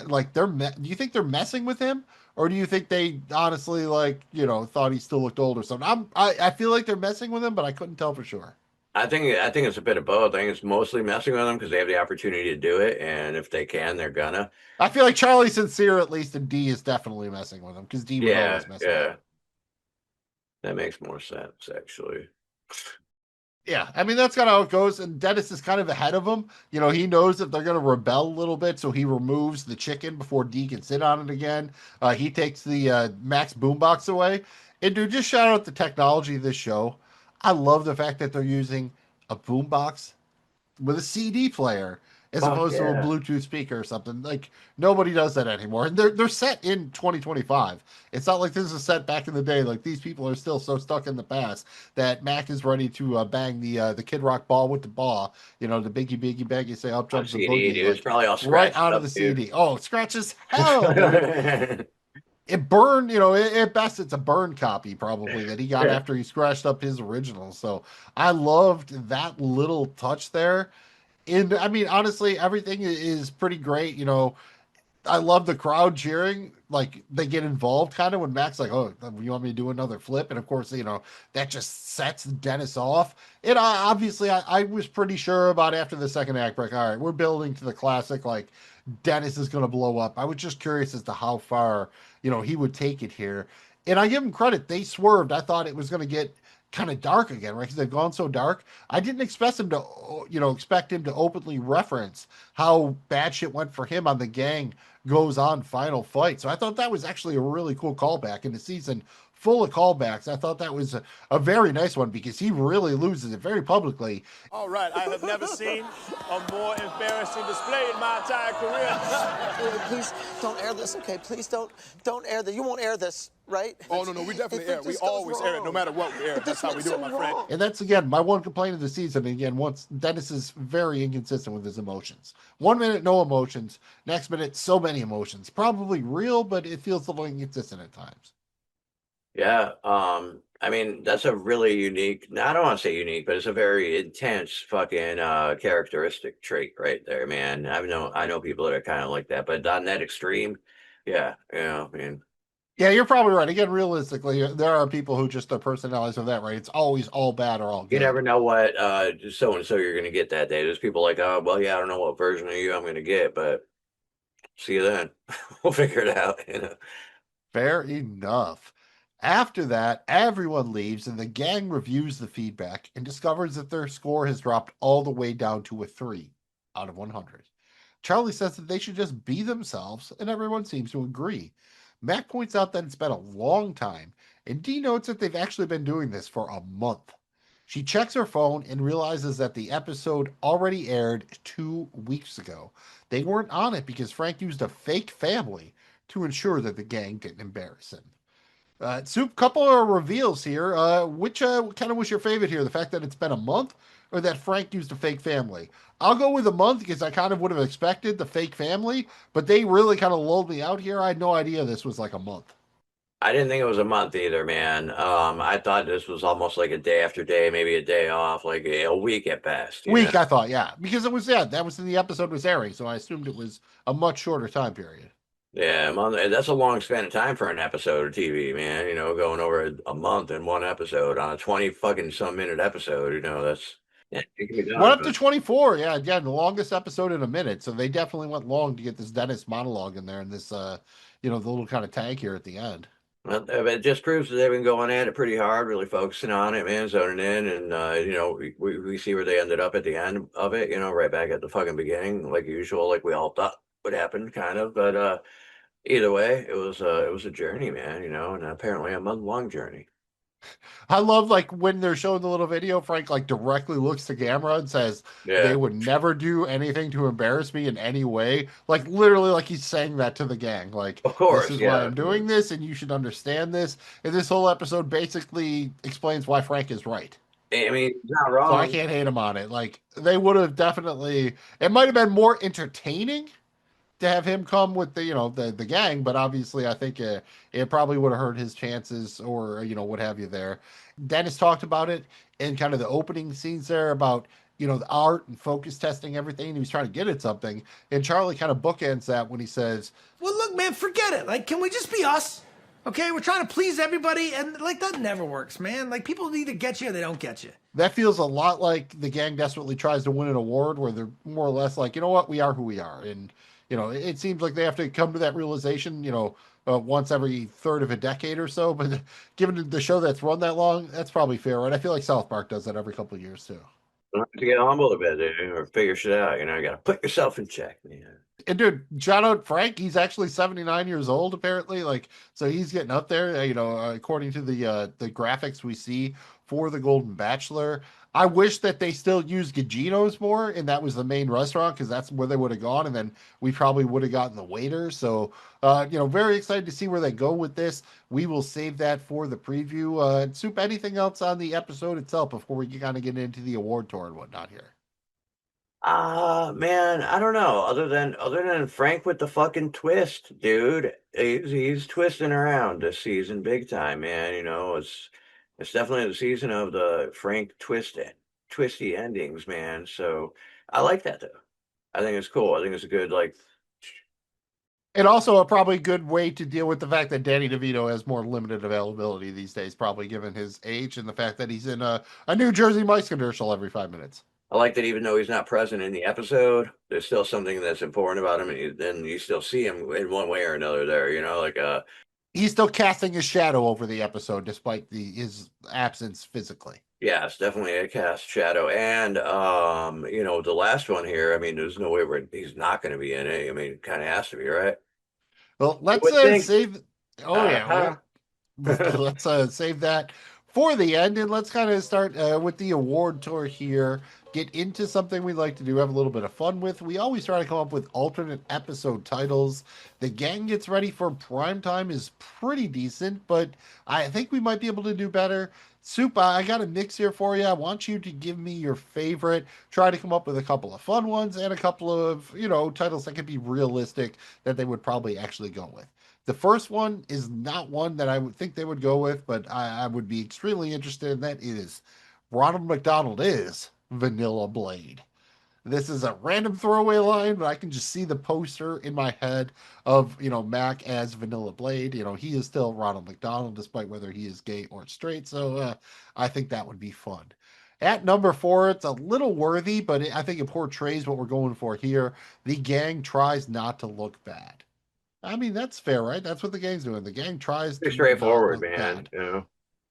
you think they're messing with him, or do you think they honestly thought he still looked old or something? I feel like they're messing with him, but I couldn't tell for sure. I think it's a bit of both. I think it's mostly messing with them because they have the opportunity to do it, and if they can, they're gonna. I feel like Charlie's sincere, at least, and D is definitely messing with him because D would always mess with him. That makes more sense, actually. Yeah, I mean, that's kind of how it goes. And Dennis is kind of ahead of him. He knows that they're going to rebel a little bit, so he removes the chicken before D can sit on it again. He takes the Max boombox away. And dude, just shout out the technology of this show. I love the fact that they're using a boombox with a CD player as opposed to a Bluetooth speaker or something. Like, nobody does that anymore. And they're set in 2025. It's not like this is set back in the day. Like, these people are still so stuck in the past that Mac is ready to bang the Kid Rock ball with the ball. The biggie, biggie, baggy, say up jumps the boogie. It was probably all right out of the CD. Oh, it scratches hell. It burned, at best it's a burn copy probably that he got after he scratched up his original. So I loved that little touch there. And I mean, honestly, everything is pretty great. I love the crowd cheering. Like, they get involved kind of when Mac's like, "Oh, you want me to do another flip?" And of course, that just sets Dennis off. And obviously, I was pretty sure about after the second act break, all right, we're building to the classic, like, Dennis is going to blow up. I was just curious as to how far, he would take it here. And I give him credit. They swerved. I thought it was going to get kind of dark again, right? Because they've gone so dark. I didn't expect him to openly reference how bad shit went for him on the gang goes on final fight. So I thought that was actually a really cool callback in the season full of callbacks. I thought that was a very nice one because he really loses it very publicly. All right, I have never seen a more embarrassing display in my entire career. Please don't air this, okay? Please don't air this. You won't air this, right? Oh, no, we definitely air it. We always air it, no matter what we air it. That's how we do it, my friend. And that's, again, my one complaint of the season. And again, once Dennis is very inconsistent with his emotions. 1 minute, no emotions. Next minute, so many emotions. Probably real, but it feels a little inconsistent at times. Yeah, I mean, that's a really unique, I don't want to say unique, but it's a very intense fucking characteristic trait right there, man. I know people that are kind of like that, but on that extreme, yeah, I mean. Yeah, you're probably right. Again, realistically, there are people who just their personalities are that, right? It's always all bad or all good. You never know what so-and-so you're going to get that day. There's people like, oh, well, yeah, I don't know what version of you I'm going to get, but see you then. We'll figure it out, Fair enough. After that, everyone leaves and the gang reviews the feedback and discovers that their score has dropped all the way down to a 3 out of 100. Charlie says that they should just be themselves, and everyone seems to agree. Mac points out that it's been a long time, and Dee notes that they've actually been doing this for a month. She checks her phone and realizes that the episode already aired 2 weeks ago. They weren't on it because Frank used a fake family to ensure that the gang didn't embarrass him. Soup, couple of reveals here. Which kind of was your favorite here? The fact that it's been a month or that Frank used a fake family? I'll go with a month because I kind of would have expected the fake family, but they really kind of lulled me out here. I had no idea this was like a month. I didn't think it was a month either, man. I thought this was almost like a day after day, maybe a day off, like a week at best. Week, I thought, yeah. Because it was, that was in the episode was airing, so I assumed it was a much shorter time period. Yeah, that's a long span of time for an episode of TV, man. Going over a month in one episode on a 20 fucking some minute episode, that's it can be done. Went up to 24, yeah, again, the longest episode in a minute. So they definitely went long to get this Dennis monologue in there and this the little kind of tag here at the end. Well, it just proves that they've been going at it pretty hard, really focusing on it, man, zoning in, and we see where they ended up at the end of it, right back at the fucking beginning, like usual, like we all thought would happen, kind of, but either way, it was a journey, man, and apparently a month-long journey. I love like when they're showing the little video, Frank like directly looks to camera and says they would never do anything to embarrass me in any way. Like literally like he's saying that to the gang. Like, of course, this is why I'm doing this and you should understand this. And this whole episode basically explains why Frank is right. I mean, he's not wrong. So I can't hate him on it. Like they would have definitely, it might have been more entertaining to have him come with the gang, but obviously I think it probably would have hurt his chances or what have you there. Dennis talked about it in kind of the opening scenes there about the art and focus testing everything. He was trying to get at something, and Charlie kind of bookends that when he says, "Well, look, man, forget it. Like, can we just be us? Okay, we're trying to please everybody, and like that never works, man. Like people either get you or they don't get you." That feels a lot like the gang desperately tries to win an award, where they're more or less like, what, we are who we are, and it seems like they have to come to that realization, once every third of a decade or so. But given the show that's run that long, that's probably fair, right? I feel like South Park does that every couple of years too. You have to get humble a bit, or figure shit out. You got to put yourself in check, man. And dude, shout out Frank. He's actually 79 years old, apparently. Like, so he's getting up there. According to the graphics we see for the Golden Bachelor. I wish that they still used Gugino's more, and that was the main restaurant because that's where they would have gone, and then we probably would have gotten the waiter. So, very excited to see where they go with this. We will save that for the preview. Soup, anything else on the episode itself before we kind of get into the award tour and whatnot here? Man, I don't know. Other than Frank with the fucking twist, dude, he's twisting around this season big time, man. It's definitely the season of the Frank twisty endings, man. So I like that though. I think it's cool. I think it's a good and also a probably good way to deal with the fact that Danny DeVito has more limited availability these days, probably given his age and the fact that he's in a New Jersey Mike's commercial every 5 minutes. I like that even though he's not present in the episode, there's still something that's important about him, and then you still see him in one way or another there, he's still casting his shadow over the episode despite his absence physically. Yeah, it's definitely a cast shadow. And, the last one here, I mean, there's no way where he's not going to be in it. I mean, it kind of has to be, right? Well, let's save. Oh, yeah. let's save that for the end, and let's kind of start with the award tour here. Get into something we like to do, have a little bit of fun with. We always try to come up with alternate episode titles. The Gang Gets Ready for Primetime is pretty decent, but I think we might be able to do better. Soup, I got a mix here for you. I want you to give me your favorite. Try to come up with a couple of fun ones and a couple of, titles that could be realistic that they would probably actually go with. The first one is not one that I would think they would go with, but I would be extremely interested in. That is Ronald McDonald is Vanilla Blade. This is a random throwaway line, but I can just see the poster in my head of, Mac as Vanilla Blade. He is still Ronald McDonald, despite whether he is gay or straight. So I think that would be fun. At number 4, it's a little worthy, but I think it portrays what we're going for here. The gang tries not to look bad. I mean, that's fair, right? That's what the gang's doing. The gang tries to straightforward, not look man. bad. Yeah.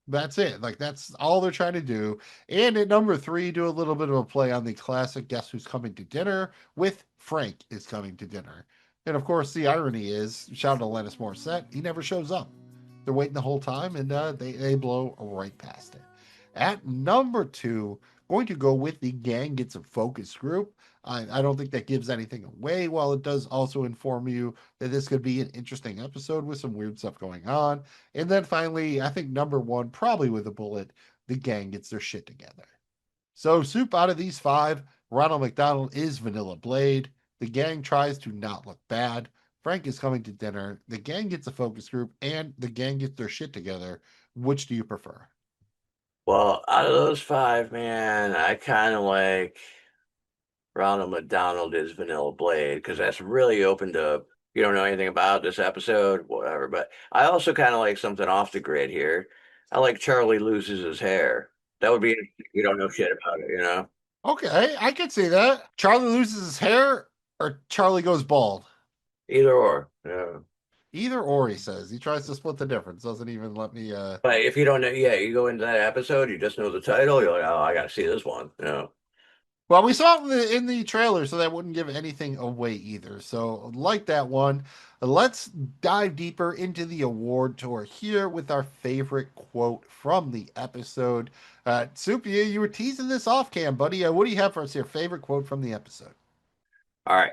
That's it. Like, that's all they're trying to do. And at number 3, do a little bit of a play on the classic Guess Who's Coming to Dinner with Frank is Coming to Dinner. And of course, the irony is, shout out to Alanis Morissette, he never shows up. They're waiting the whole time, and they blow right past it. At number 2, going to go with the Gang Gets a Focus Group. I don't think that gives anything away, while it does also inform you that this could be an interesting episode with some weird stuff going on. And then finally, I think number 1, probably with a bullet, the gang gets their shit together. So, Soup, out of these 5, Ronald McDonald is Vanilla Blade. The gang tries to not look bad. Frank is Coming to Dinner. The gang gets a focus group, and the gang gets their shit together. Which do you prefer? Well, out of those 5, man, I kind of like Ronald McDonald is Vanilla Blade, because that's really open to, you don't know anything about this episode, whatever. But I also kind of like something off the grid here. I like Charlie loses his hair. That would be, you don't know shit about it. Okay, I could see that. Charlie loses his hair, or Charlie goes bald? Either or, yeah. Either or, he says. He tries to split the difference. Doesn't even let me... But if you don't know, you go into that episode, you just know the title, you're like, oh, I got to see this one. Well, we saw it in the trailer, so that wouldn't give anything away either. So, like that one, let's dive deeper into the award tour here with our favorite quote from the episode. Soup, you were teasing this off cam, buddy. What do you have for us here? Favorite quote from the episode? All right.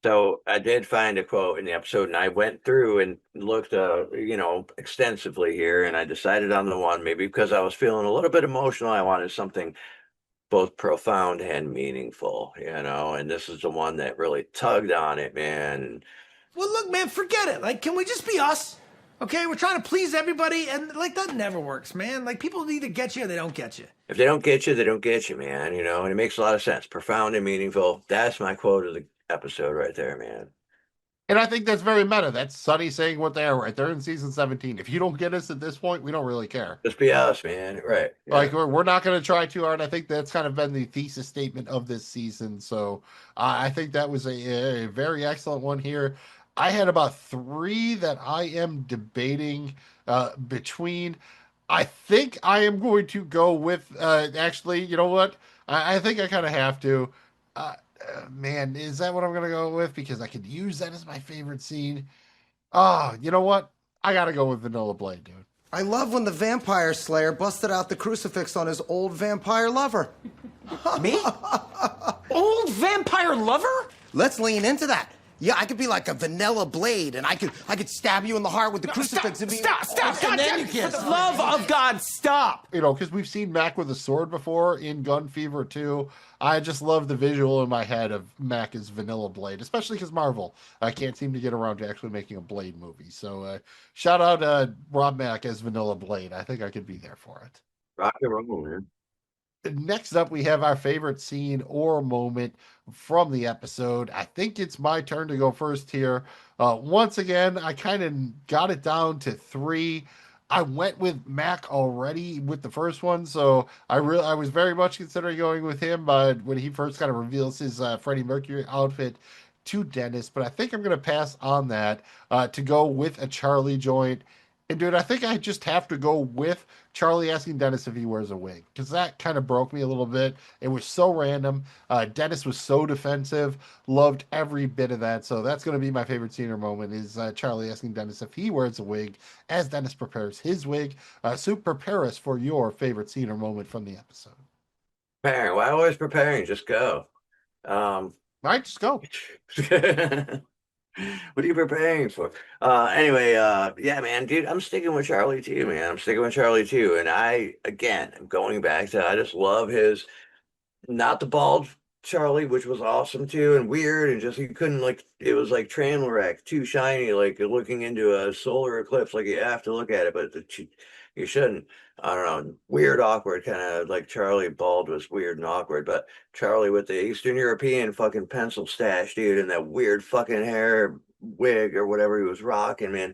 So I did find a quote in the episode, and I went through and looked, extensively here, and I decided on the one, maybe because I was feeling a little bit emotional. I wanted something both profound and meaningful, and this is the one that really tugged on it, man. Well, look, man, forget it. Like, can we just be us? Okay, we're trying to please everybody, and that never works, man. Like, people either get you or they don't get you. If they don't get you, they don't get you, man. And it makes a lot of sense. Profound and meaningful. That's my quote of the episode right there, man. And I think that's very meta. That's Sonny saying what they are right there in season 17. If you don't get us at this point, we don't really care. Just be us, man. Right. Yeah. Like, we're not going to try too hard. I think that's kind of been the thesis statement of this season. So I think that was a very excellent one here. I had about 3 that I am debating between. I think I am going to go with, actually, you know what? I think I kind of have to. Man, is that what I'm going to go with? Because I could use that as my favorite scene. Oh, you know what? I got to go with Vanilla Blade, dude. I love when the vampire slayer busted out the crucifix on his old vampire lover. Me? Old vampire lover? Let's lean into that. Yeah, I could be like a Vanilla Blade, and I could stab you in the heart with the crucifix. Stop! And then you kiss. For the love of God, stop! Because we've seen Mac with a sword before in Gun Fever 2. I just love the visual in my head of Mac as Vanilla Blade, especially because Marvel can't seem to get around to actually making a Blade movie. So shout out Rob Mac as Vanilla Blade. I think I could be there for it. Rock and roll, man. Next up, we have our favorite scene or moment from the episode. I think it's my turn to go first here. Once again, I kind of got it down to 3. I went with Mac already with the first one, so I was very much considering going with him when he first kind of reveals his Freddie Mercury outfit to Dennis. But I think I'm going to pass on that to go with a Charlie joint. And dude, I think I just have to go with Charlie asking Dennis if he wears a wig because that kind of broke me a little bit. It was so random. Dennis was so defensive. Loved every bit of that. So that's going to be my favorite scene or moment is Charlie asking Dennis if he wears a wig as Dennis prepares his wig. Soup, prepare us for your favorite scene or moment from the episode. Preparing. Why always preparing? Just go. All right, just go. What are you preparing for? Anyway, yeah, man, dude, I'm sticking with Charlie too, man. I'm sticking with Charlie too. And I'm going back to, I just love his, not the bald Charlie, which was awesome too, and weird, and just, you couldn't, like, it was like Trainwreck, too shiny, like looking into a solar eclipse, like you have to look at it, but you shouldn't. I don't know, weird, awkward, kind of like Charlie bald was weird and awkward, but Charlie with the Eastern European fucking pencil stash, dude, and that weird fucking hair wig or whatever he was rocking, man.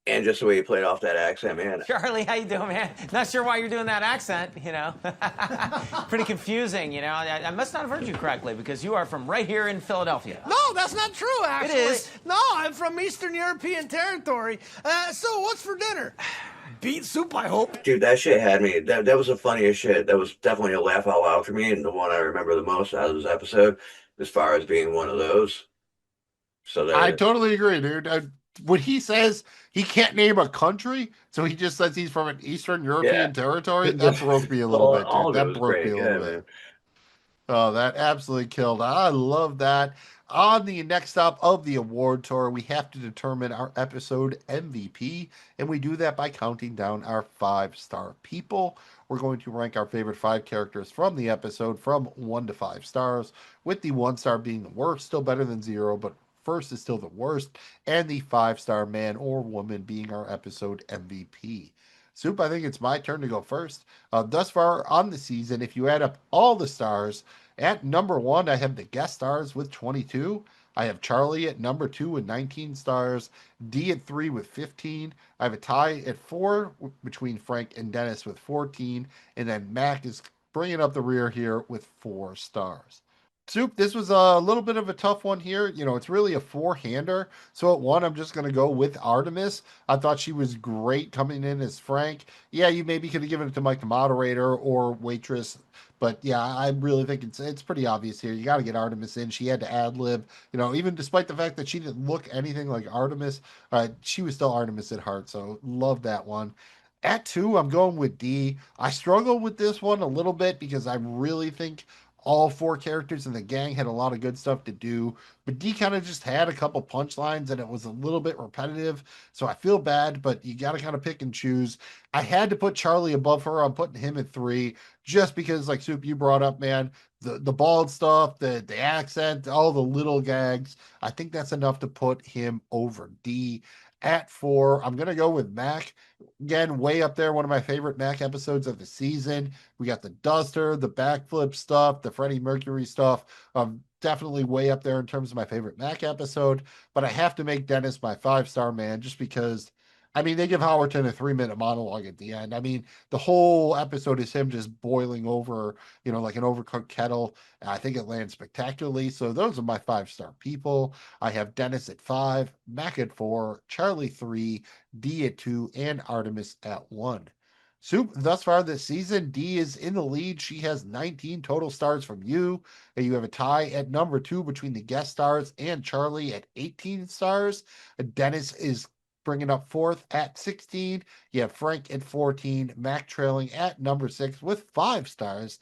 And just the way he played off that accent, man. Charlie, how you doing, man? Not sure why you're doing that accent, you know. Pretty confusing, you know. I must not have heard you correctly because you are from right here in Philadelphia. No, that's not true, actually. It is. No, I'm from Eastern European territory. So what's for dinner? Beet soup, I hope. Dude, that shit had me. That was the funniest shit. That was definitely a laugh out loud for me, and the one I remember the most out of this episode, as far as being one of those. So I totally agree, dude. When he says he can't name a country, so he just says he's from an Eastern European territory, that broke me a little bit, dude. That broke me a little bit. Oh, that absolutely killed. I love that. On the next stop of the award tour, we have to determine our episode MVP, and we do that by counting down our 5-star people. We're going to rank our favorite 5 characters from the episode from 1 to 5 stars, with the 1 star being the worst, still better than 0, but first is still the worst, and the 5-star man or woman being our episode MVP. Soup, I think it's my turn to go first. Thus far on the season, if you add up all the stars, at number 1, I have the guest stars with 22. I have Charlie at number 2 with 19 stars, D at 3 with 15. I have a tie at 4 between Frank and Dennis with 14, and then Mac is bringing up the rear here with 4 stars. Soup, this was a little bit of a tough one here. You know, it's really a 4-hander. So at 1, I'm just going to go with Artemis. I thought she was great coming in as Frank. Yeah, you maybe could have given it to Mike the moderator or waitress. But yeah, I really think it's pretty obvious here. You got to get Artemis in. She had to ad-lib. You know, even despite the fact that she didn't look anything like Artemis, she was still Artemis at heart. So love that one. At 2, I'm going with D. I struggle with this one a little bit because I really think all 4 characters in the gang had a lot of good stuff to do, but D kind of just had a couple punchlines and it was a little bit repetitive. So I feel bad, but you got to kind of pick and choose. I had to put Charlie above her. I'm putting him at 3 just because, like Soup, you brought up, man, the bald stuff, the accent, all the little gags. I think that's enough to put him over D. At 4, I'm going to go with Mac. Again, way up there, one of my favorite Mac episodes of the season. We got the duster, the backflip stuff, the Freddie Mercury stuff. Definitely way up there in terms of my favorite Mac episode. But I have to make Dennis my 5-star man just because, I mean, they give Howerton a 3-minute monologue at the end. I mean, the whole episode is him just boiling over, you know, like an overcooked kettle. I think it lands spectacularly. So those are my 5-star people. I have Dennis at 5, Mac at 4, Charlie 3, D at 2, and Artemis at 1. Soup, thus far this season, D is in the lead. She has 19 total stars from you. And you have a tie at number 2 between the guest stars and Charlie at 18 stars. Dennis is bringing up 4th at 16. You have Frank at 14, Mac trailing at number 6 with 5 stars.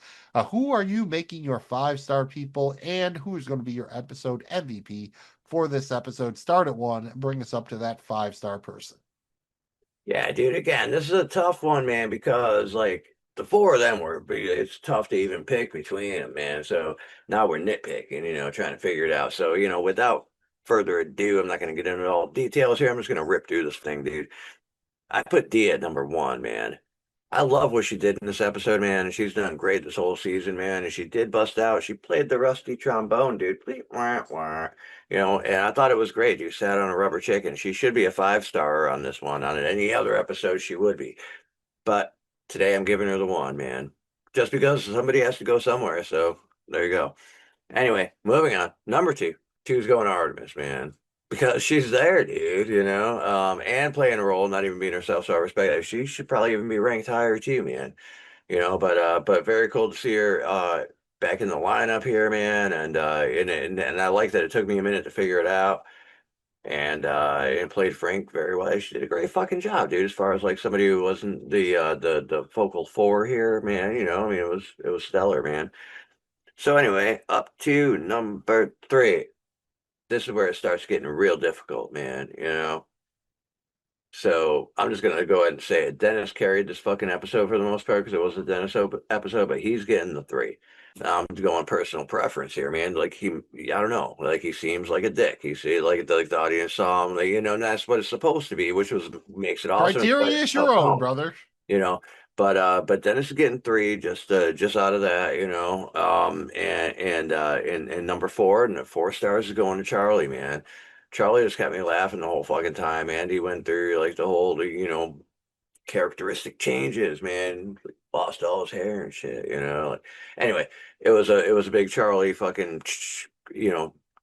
Who are you making your 5-star people, and who's going to be your episode MVP for this episode? Start at 1 and bring us up to that 5-star person. Yeah, dude, again, this is a tough one, man, because, like, the 4 of them it's tough to even pick between them, man. So now we're nitpicking, you know, trying to figure it out. So, you know, without further ado, I'm not going to get into all details here. I'm just going to rip through this thing, dude. I put D at number 1, man. I love what she did in this episode, man, and she's done great this whole season, man. And she did bust out. She played the rusty trombone, dude. You know, and I thought it was great. You sat on a rubber chicken. She should be a 5-star on this one. On any other episode, she would be. But today, I'm giving her the 1, man. Just because somebody has to go somewhere. So there you go. Anyway, moving on. Number 2. 2's going to Artemis, man. because she's there, dude, and playing a role, not even being herself. So I respect that. She should probably even be ranked higher too, man. But very cool to see her back in the lineup here, man. And I like that it took me a minute to figure it out. And played Frank very well. She did a great fucking job, dude. As far as like somebody who wasn't the focal four here, man. I mean, it was stellar, man. So anyway, up to number 3. This is where it starts getting real difficult, man. So I'm just gonna go ahead and say it. Dennis carried this fucking episode for the most part because it was a Dennis episode, but he's getting the 3. I'm going personal preference here, man. Like I don't know, like he seems like a dick. You see, like the audience saw him, like and that's what it's supposed to be, which makes it awesome. Criteria is your own, brother. You know, but Dennis is getting 3 just out of that, and number 4 and the 4 stars is going to Charlie, man. Charlie just kept me laughing the whole fucking time. Andy went through like the whole, characteristic changes, man. Lost all his hair and shit. Anyway, it was a big Charlie fucking,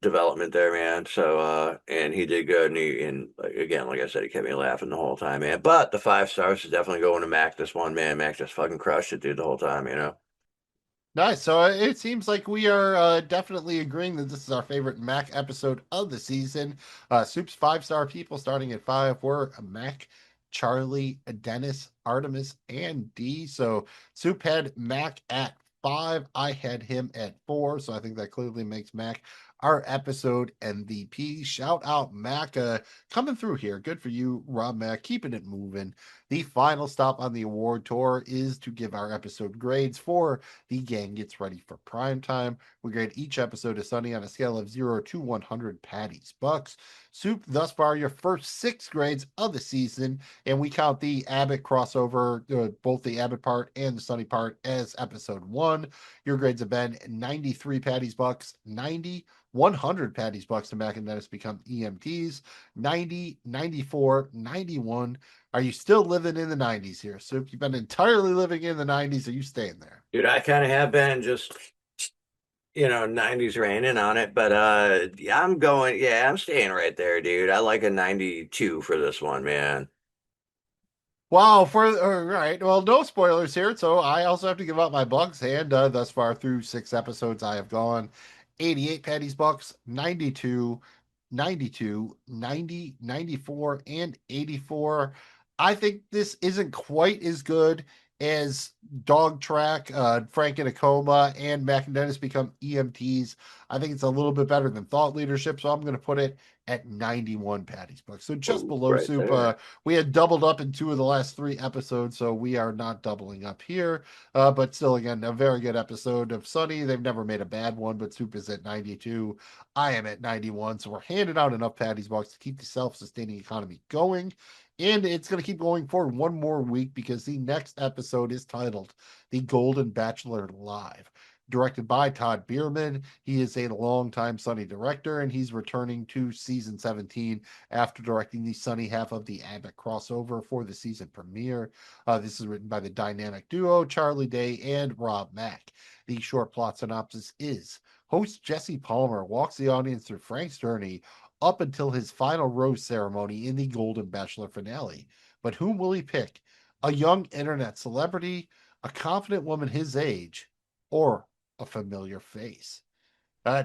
development there, man. So and he did good, and again, like I said, he kept me laughing the whole time, man. But the 5 stars is definitely going to Mac. This one, man, Mac just fucking crushed it, dude, the whole time. Nice. So it seems like we are definitely agreeing that this is our favorite Mac episode of the season. Soup's 5-star people starting at 5 were Mac, Charlie, Dennis, Artemis, and D. So Soup had Mac at 5. I had him at 4. So I think that clearly makes Mac our episode MVP. Shout out Mac coming through here. Good for you, Rob Mac, keeping it moving. The final stop on the award tour is to give our episode grades for The Gang Gets Ready for Prime Time. We grade each episode of Sunny on a scale of 0 to 100 patties bucks. Soup, thus far, your first 6 grades of the season, and we count the Abbott crossover, both the Abbott part and the Sunny part, as episode 1. Your grades have been 93 patties bucks, 90, 100 patties bucks to Mac and Dennis become EMTs, 90, 94, 91. Are you still living in the 90s here, Soup? You've been entirely living in the 90s. Are you staying there? Dude, I kind of have been just, 90s raining on it, but yeah, I'm staying right there, dude. I like a 92 for this one, man. Wow, all right. Well, no spoilers here. So I also have to give out my bucks. And thus far through 6 episodes, I have gone 88 patties bucks, 92, 92, 90, 94, and 84. I think this isn't quite as good as Dog Track, Frank in a Coma, and Mac and Dennis become EMTs. I think it's a little bit better than Thought Leadership, so I'm going to put it at 91 patties bucks. So just below right Soup. there. We had doubled up in 2 of the last 3 episodes, so we are not doubling up here. But still, again, a very good episode of Sunny. They've never made a bad one, but Soup is at 92. I am at 91, so we're handing out enough patties bucks to keep the self-sustaining economy going. And it's going to keep going for one more week because the next episode is titled The Golden Bachelor Live. Directed by Todd Bierman. He is a longtime Sunny director, and he's returning to season 17 after directing the Sunny half of the Abbott crossover for the season premiere. This is written by the dynamic duo Charlie Day and Rob Mack. The short plot synopsis is: host Jesse Palmer walks the audience through Frank's journey up until his final rose ceremony in the Golden Bachelor finale. But whom will he pick? A young internet celebrity, a confident woman his age, or a familiar face?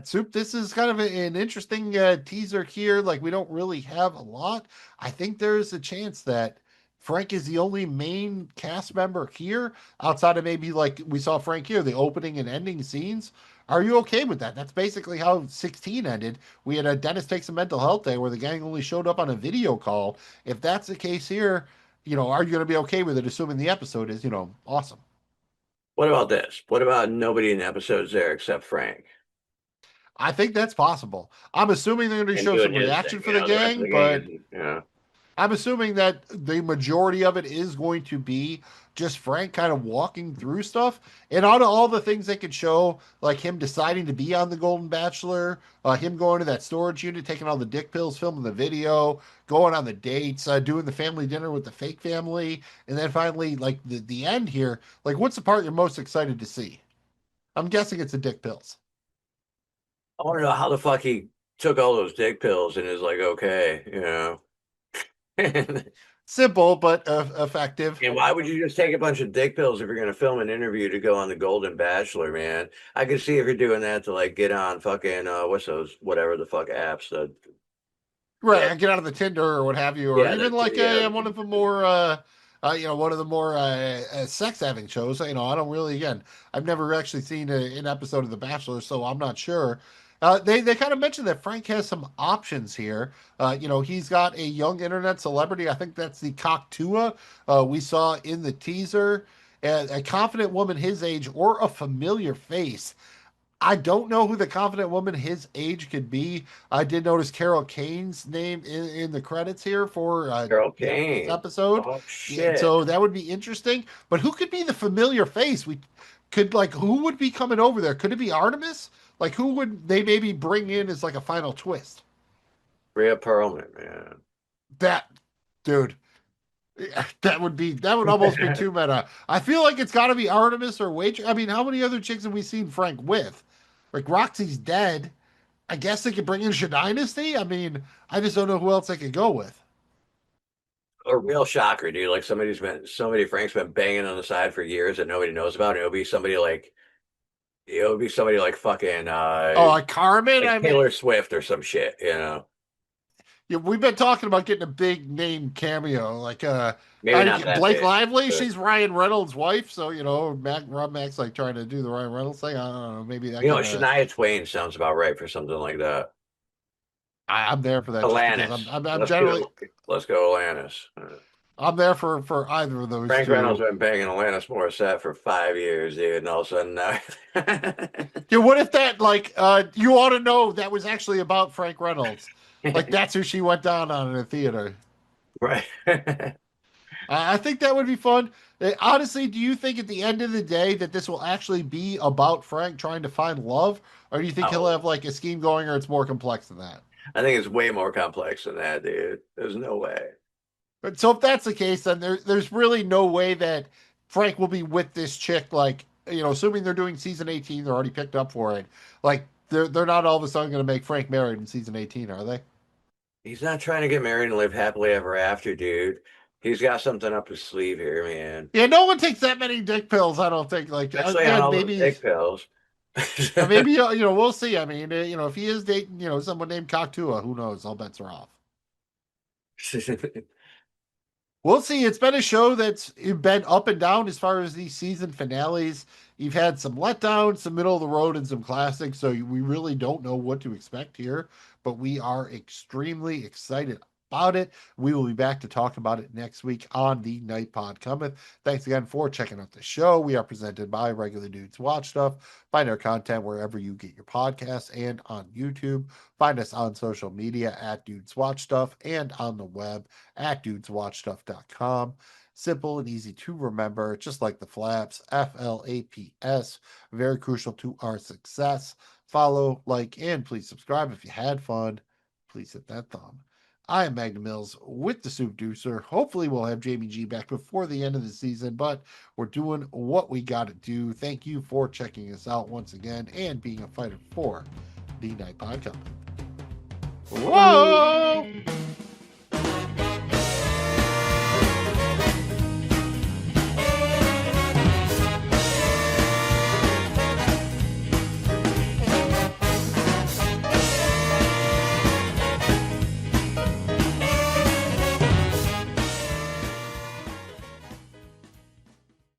Soup, this is kind of an interesting teaser here. Like, we don't really have a lot. I think there's a chance that Frank is the only main cast member here, outside of maybe like we saw Frank here, the opening and ending scenes. Are you okay with that? That's basically how 16 ended. We had a Dennis Takes a Mental Health Day where the gang only showed up on a video call. If that's the case here, are you going to be okay with it, assuming the episode is, awesome? What about this? What about nobody in the episode's there except Frank? I think that's possible. I'm assuming they're going to show some reaction for the gang, but I'm assuming that the majority of it is going to be just Frank kind of walking through stuff. And out of all the things they could show, like him deciding to be on the Golden Bachelor, him going to that storage unit, taking all the dick pills, filming the video, going on the dates, doing the family dinner with the fake family, and then finally, like the end here, like what's the part you're most excited to see? I'm guessing it's the dick pills. I want to know how the fuck he took all those dick pills and is like, okay, you know. Simple but effective. And why would you just take a bunch of dick pills if you're going to film an interview to go on the Golden Bachelor, man? I could see if you're doing that to like get on fucking what's those whatever the fuck apps that. Right, get out of the Tinder or what have you, or Yeah, even like one of the more, one of the more sex having shows. I don't really. Again, I've never actually seen an episode of The Bachelor, so I'm not sure. They kind of mentioned that Frank has some options here. He's got a young internet celebrity. I think that's the Coctua we saw in the teaser. A confident woman his age or a familiar face. I don't know who the confident woman his age could be. I did notice Carol Kane's name in the credits here for Carol this Kane episode. Oh shit! So that would be interesting. But who could be the familiar face? We could who would be coming over there? Could it be Artemis? Like who would they maybe bring in as like a final twist? Rhea Perlman, man. That dude. That would almost be too meta. I feel like it's got to be Artemis or Waitress. I mean, how many other chicks have we seen Frank with? Like Roxy's dead. I guess they could bring in Dynasty. I mean, I just don't know who else they could go with. A real shocker, dude. Like somebody Frank's been banging on the side for years that nobody knows about. It'll be somebody like fucking like Carmen, like Taylor Swift or some shit, you know. Yeah, we've been talking about getting a big name cameo, like Maybe not that Blake big, Lively. but... She's Ryan Reynolds' wife, so Rob Mac's like trying to do the Ryan Reynolds thing. I don't know, maybe that. Shania Twain sounds about right for something like that. I'm there for that. Alanis. I'm generally. Let's go, Alanis. I'm there for either of those. Frank Reynolds been banging Alanis Morissette for 5 years, dude, and all of a sudden now. Dude, what if that you ought to know that was actually about Frank Reynolds? Like that's who she went down on in a theater. Right. I think that would be fun. Honestly, do you think at the end of the day that this will actually be about Frank trying to find love? Or do you think he'll have like a scheme going or it's more complex than that? I think it's way more complex than that, dude. There's no way. But so if that's the case, then there's really no way that Frank will be with this chick, like, assuming they're doing season 18, they're already picked up for it. Like, they're not all of a sudden going to make Frank married in season 18, are they? He's not trying to get married and live happily ever after, dude. He's got something up his sleeve here, man. Yeah, no one takes that many dick pills, I don't think. Like, especially on all maybe dick pills. Maybe, we'll see. I mean, if he is dating, someone named Coctua, who knows? All bets are off. We'll see. It's been a show that's been up and down as far as these season finales. You've had some letdowns, some middle of the road, and some classics. So we really don't know what to expect here, but we are extremely excited about it. We will be back to talk about it next week on the Night Pod Cometh. Thanks again for checking out the show. We are presented by Regular Dudes Watch Stuff. Find our content wherever you get your podcasts and on YouTube. Find us on social media at Dudes Watch Stuff and on the web at dudeswatchstuff.com. Simple and easy to remember, just like the flaps, FLAPS, very crucial to our success. Follow, like, and please subscribe. If you had fun, please hit that thumb. I am Magnum Mills with the Soupdeucer. Hopefully we'll have Jamie G back before the end of the season, but we're doing what we got to do. Thank you for checking us out once again and being a fighter for the Night Pod Cometh. Whoa!